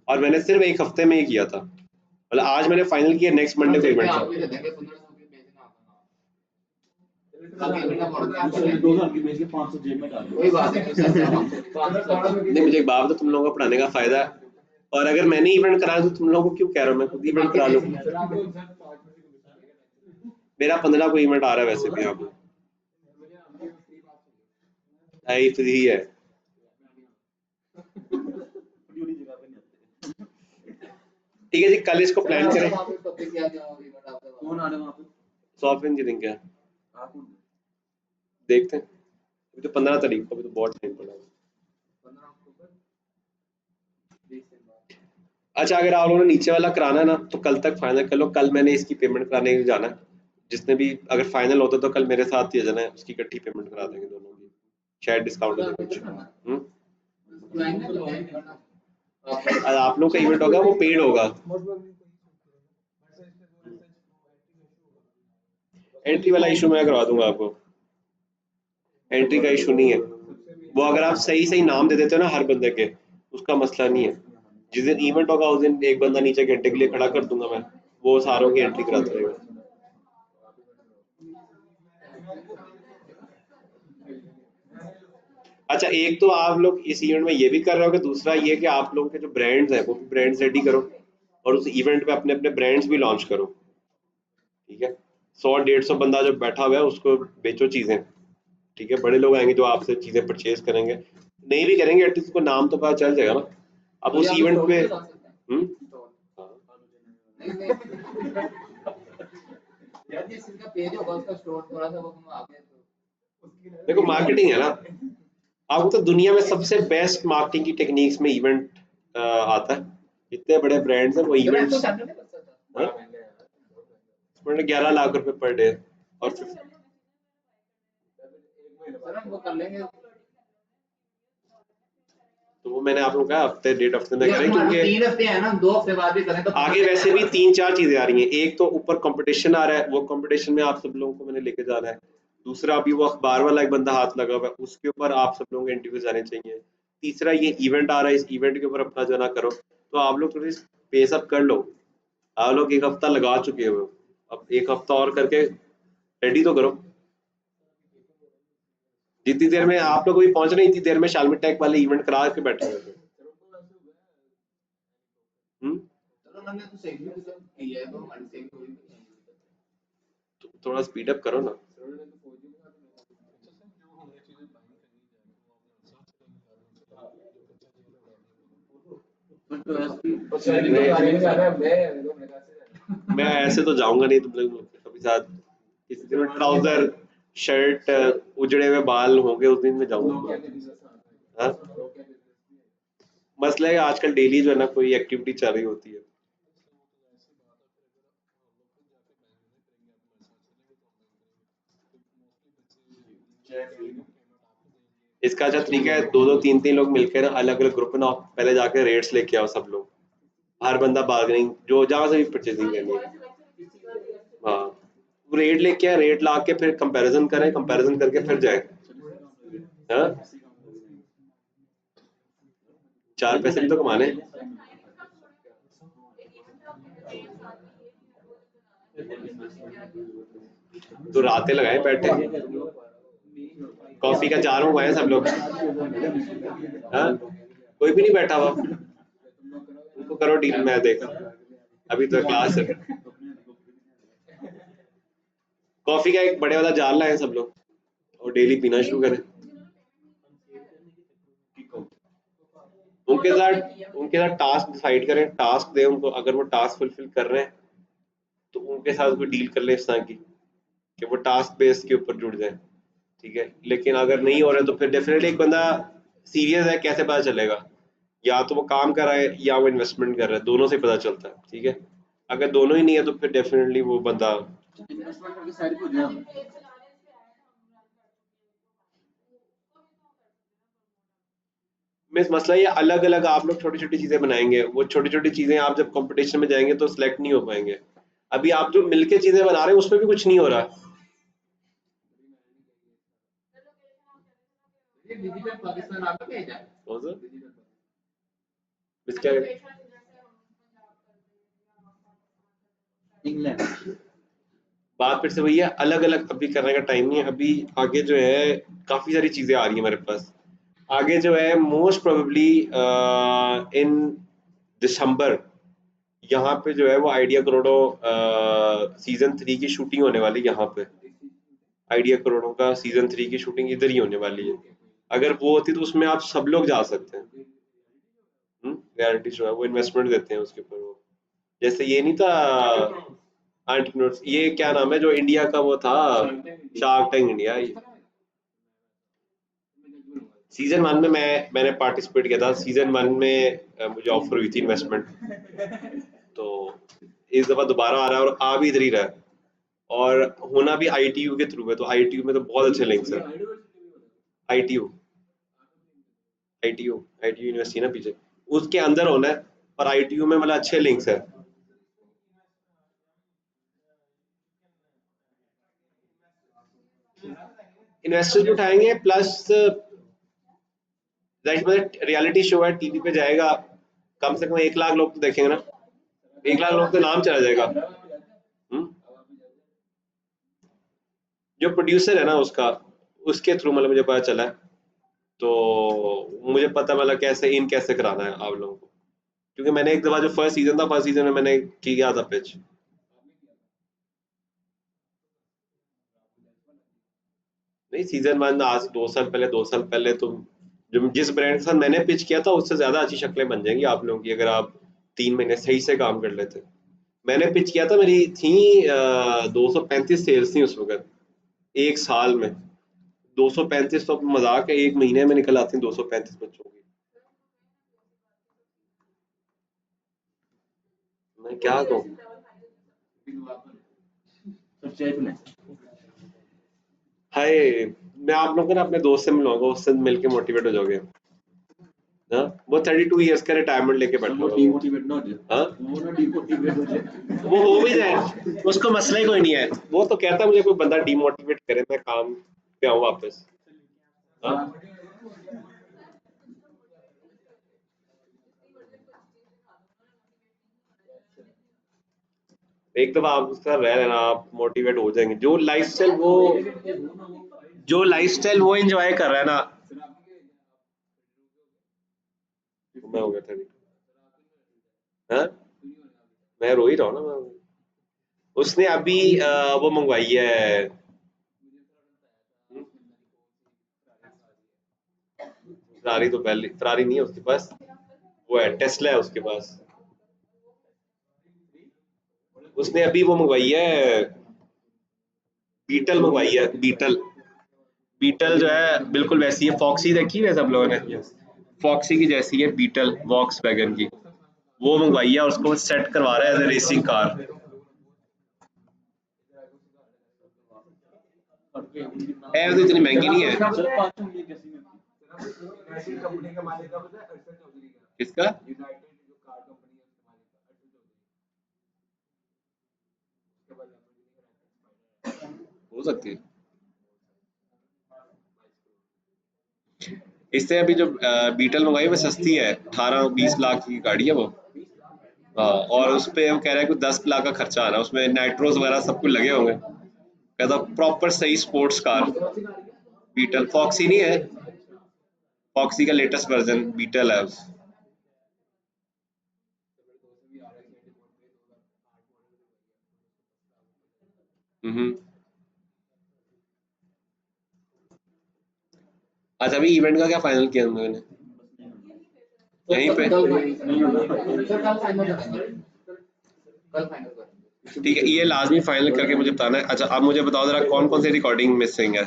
S2: और मैंने सिर्फ एक हफ्ते में ही किया था। मतलब आज मैंने फाइनल किया, नेक्स्ट मंडे को इवेंट था।
S1: आप भी दे देंगे 1500 के भेजना आपका नाम।
S3: 2000 की बेच के 500 जेब में डाल दो।
S1: कोई बात नहीं।
S2: नहीं, मुझे एक बात तो तुम लोगों को पढ़ाने का फायदा है, और अगर मैंने इवेंट कराया तो तुम लोगों को क्यों कह रहा हूँ, मैं खुद इवेंट करा लूँ। मेरा 15 को इवेंट आ रहा है वैसे भी, यहाँ पे आई फ्री है। ठीक है जी, कल इसको प्लान करें।
S3: कौन आ रहे हैं वहाँ पे?
S2: सॉफ्टवेयर इंजीनियरिंग क्या
S3: आप कौन?
S2: देखते हैं, अभी तो 15 तारीख को, अभी तो बहुत टाइम पड़ा है।
S1: 15 अक्टूबर 20 दिन बाद।
S2: अच्छा, अगर आप लोगों ने नीचे वाला कराना है ना तो कल तक फाइनल कर लो। कल मैंने इसकी पेमेंट कराने के लिए जाना है, जिसने भी अगर फाइनल होता तो कल मेरे साथ ही आ जाना है, उसकी इकट्ठी पेमेंट करा देंगे दोनों की, शायद डिस्काउंट हो कुछ।
S1: ज्वाइन है ज्वाइन करना।
S2: आप लोग का इवेंट होगा वो पेड होगा, एंट्री वाला इशू मैं करवा दूंगा आपको, एंट्री का इशू नहीं है वो। अगर आप सही सही नाम दे देते हो ना हर बंदे के, उसका मसला नहीं है। जिस दिन इवेंट होगा उस दिन एक बंदा नीचे घंटे के लिए खड़ा कर दूंगा मैं, वो सारों की एंट्री कराता रहेगा। अच्छा, एक तो आप लोग इस इवेंट में ये भी कर रहे हो, कि दूसरा ये कि आप लोगों के जो ब्रांड्स हैं वो भी ब्रांड्स रेडी करो, और उस इवेंट पे अपने अपने ब्रांड्स भी लॉन्च करो। ठीक है, 100-150 बंदा जो बैठा हुआ है उसको बेचो चीजें। ठीक है, बड़े लोग आएंगे जो आपसे चीजें परचेज करेंगे, नहीं भी करेंगे एटलीस्ट को नाम तो पता चल जाएगा ना। अब उस इवेंट पे
S1: यार ये इसका पेज होगा, उसका स्टोर थोड़ा सा वो हम आगे तो
S2: देखो मार्केटिंग है ना, आपको तो दुनिया में सबसे बेस्ट मार्केटिंग की टेक्निक्स में इवेंट आता है। इतने बड़े ब्रांड्स हैं वो इवेंट्स 11 लाख रुपए पर डे, और
S1: सर हम वो कर लेंगे।
S2: तो वो मैंने आप लोगों का हफ्ते 1.5 हफ्ते में करें, क्योंकि
S1: 3 हफ्ते है ना, 2 हफ्ते बाद भी करें तो
S2: आगे वैसे भी 3-4 चीजें आ रही हैं। एक तो ऊपर कंपटीशन आ रहा है, वो कंपटीशन में आप सब लोगों को मैंने लेके जाना है। दूसरा अभी वो अखबार वाला एक बंदा हाथ लगा हुआ है, उसके ऊपर आप सब लोगों के इंटरव्यू जाने चाहिए। तीसरा ये इवेंट आ रहा है, इस इवेंट के ऊपर अपना जो ना करो, तो आप लोग थोड़ी पेस अप कर लो। आप लोग 1 हफ्ता लगा चुके हो, अब 1 हफ्ता और करके रेडी तो करो। जितनी देर में आप लोग भी पहुंच रहे हैं, इतनी देर में शालमी टेक वाले इवेंट करा के बैठे हुए थे।
S1: चलो हमने तो सेव भी तो किया है, तो हमारी सेव हो रही है।
S2: तो थोड़ा स्पीड अप करो ना। मैं ऐसे तो जाऊंगा नहीं तुम लोग कभी साथ, किसी दिन ट्राउजर शर्ट उजड़े हुए बाल होंगे उस दिन में जाऊंगा। हाँ? मसला है आजकल डेली जो है ना कोई एक्टिविटी चल रही होती है। इसका अच्छा तरीका है, 2-2 3-3 लोग मिलकर ना अलग अलग ग्रुप बनाओ, पहले जाके रेट्स लेके आओ सब लोग, हर बंदा बार्गेनिंग जो जहां से भी परचेजिंग करनी है। हाँ, रेट लेके आए, रेट ला के फिर कंपैरिजन करें, कंपैरिजन करके फिर जाए। हाँ, 4 पैसे भी तो कमाने। तो रातें लगाए बैठे, कॉफी का 4 मंगवाए सब लोग। हाँ, कोई भी नहीं बैठा हुआ, उनको करो डील, मैं देख अभी तो क्लास है। कॉफी का एक बड़े वाला जार लाए सब लोग और डेली पीना शुरू करें। उनके साथ टास्क डिसाइड करें, टास्क दे उनको, अगर वो टास्क फुलफिल कर रहे हैं तो उनके साथ कोई डील कर ले इस तरह की कि वो टास्क बेस के ऊपर जुड़ जाए। ठीक है, लेकिन अगर नहीं हो रहा तो फिर डेफिनेटली एक बंदा सीरियस है कैसे पता चलेगा, या तो वो काम कर रहा है या वो इन्वेस्टमेंट कर रहा है, दोनों से पता चलता है, ठीक है। अगर दोनों ही नहीं है तो फिर डेफिनेटली वो बंदा
S3: इन्वेस्टमेंट करके साइड को जाओ।
S2: मिस मसला ये अलग अलग आप लोग छोटी छोटी चीजें बनाएंगे, वो छोटी छोटी चीजें आप जब कंपटीशन में जाएंगे तो सिलेक्ट नहीं हो पाएंगे। अभी आप जो मिलके चीजें बना रहे हैं उसमें भी कुछ नहीं हो रहा।
S1: ये डिजिटल पाकिस्तान आपका पेज है?
S2: कौन सा? मिस क्या
S3: इंग्लैंड
S2: बात फिर से वही है, अलग अलग अभी करने का टाइम नहीं है। अभी आगे जो है काफी सारी चीजें आ रही है मेरे पास, आगे जो है मोस्ट प्रोबेबली इन दिसंबर यहाँ पे जो है वो आइडिया करोड़ों सीजन 3 की शूटिंग होने वाली है। यहाँ पे आइडिया करोड़ों का सीजन 3 की शूटिंग इधर ही होने वाली है। अगर वो होती तो उसमें आप सब लोग जा सकते हैं। रियलिटी शो है, वो इन्वेस्टमेंट देते हैं उसके ऊपर। वो जैसे ये नहीं था एंटरप्रेन्योर्स, ये क्या नाम है जो इंडिया का वो था, शार्क टैंक इंडिया। सीजन 1 में मैंने पार्टिसिपेट किया था। सीजन 1 में मुझे ऑफर हुई थी इन्वेस्टमेंट, तो इस दफा दोबारा आ रहा है और आ भी इधर ही रहा है, और होना भी आईटीयू के थ्रू है। तो आईटीयू में तो बहुत अच्छे लिंक्स है। आईटीयू आईटीयू आईटीयू यूनिवर्सिटी ना पीछे, उसके अंदर होना है, और आईटीयू में मतलब अच्छे लिंक्स है। इन्वेस्टर्स उठाएंगे, प्लस रियलिटी शो है, टीवी पे जाएगा, कम से कम 1 लाख लोग तो देखेंगे ना, 1 लाख लोग तो नाम चला जाएगा। जो प्रोड्यूसर है ना उसका, उसके थ्रू मतलब मुझे पता चला है, तो मुझे पता मतलब कैसे कराना है आप लोगों को, क्योंकि मैंने एक दफा जो फर्स्ट सीजन में मैंने किया था पिच। नहीं, सीजन 1 आज 2 साल पहले तो जो जिस ब्रांड के साथ मैंने पिच किया था उससे ज्यादा अच्छी शक्लें बन जाएंगी आप लोगों की, अगर आप 3 महीने सही से काम कर लेते। मैंने पिच किया था, मेरी थी 235 सेल्स थी उस वक्त, 1 साल में 235, तो मजाक है, 1 महीने में निकल आती 235 बच्चों की। मैं क्या कहूँ, हाय, मैं आप लोगों को ना अपने दोस्त से मिलवाऊंगा, उससे मिलके मोटिवेट हो जाओगे। हाँ, वो 32 इयर्स का रिटायरमेंट लेके बैठा हुआ है।
S3: डिमोटिवेट ना हो जाए।
S2: हाँ,
S3: वो ना डिमोटिवेट हो जाए।
S2: वो हो भी जाए, उसको मसला ही कोई नहीं है। वो तो कहता है मुझे कोई बंदा डिमोटिवेट करे, मैं काम पे आऊँ वापस। हाँ, एक दफा आप उसका रह लेना, आप मोटिवेट हो जाएंगे। जो लाइफस्टाइल वो एंजॉय कर रहा है ना, मैं हो गया था। हाँ, मैं रो ही रहा हूँ ना मैं। उसने अभी वो मंगवाई है, फरारी तो पहले, फरारी नहीं है उसके पास, वो है टेस्ला है उसके पास। उसने अभी वो मंगवाई है, बीटल मंगवाई है, बीटल। बीटल जो है बिल्कुल वैसी है, फॉक्सी देखी है सब लोगों ने, फॉक्सी की जैसी है बीटल, वॉक्स वैगन की। वो मंगवाई है और उसको सेट करवा रहा है एज ए रेसिंग कार। है तो इतनी महंगी नहीं है। किसका? हो सकती है। इससे अभी जो बीटल मंगाई वो सस्ती है, 18-20 लाख की गाड़ी है वो। हाँ, और उस पे वो कह रहा है कि 10 लाख का खर्चा आ रहा है, उसमें नाइट्रोस वगैरह सब कुछ लगे होंगे, कहता प्रॉपर सही स्पोर्ट्स कार। बीटल, फॉक्सी नहीं है, फॉक्सी का लेटेस्ट वर्जन बीटल है उस। अच्छा, अभी इवेंट का क्या फाइनल किया हम लोगों ने? यहीं पे
S1: सर कल फाइनल करेंगे, कल फाइनल करेंगे।
S2: ठीक है, ये लाजमी फाइनल करके मुझे बताना है। अच्छा, अब मुझे बताओ जरा कौन कौन सी रिकॉर्डिंग मिसिंग है।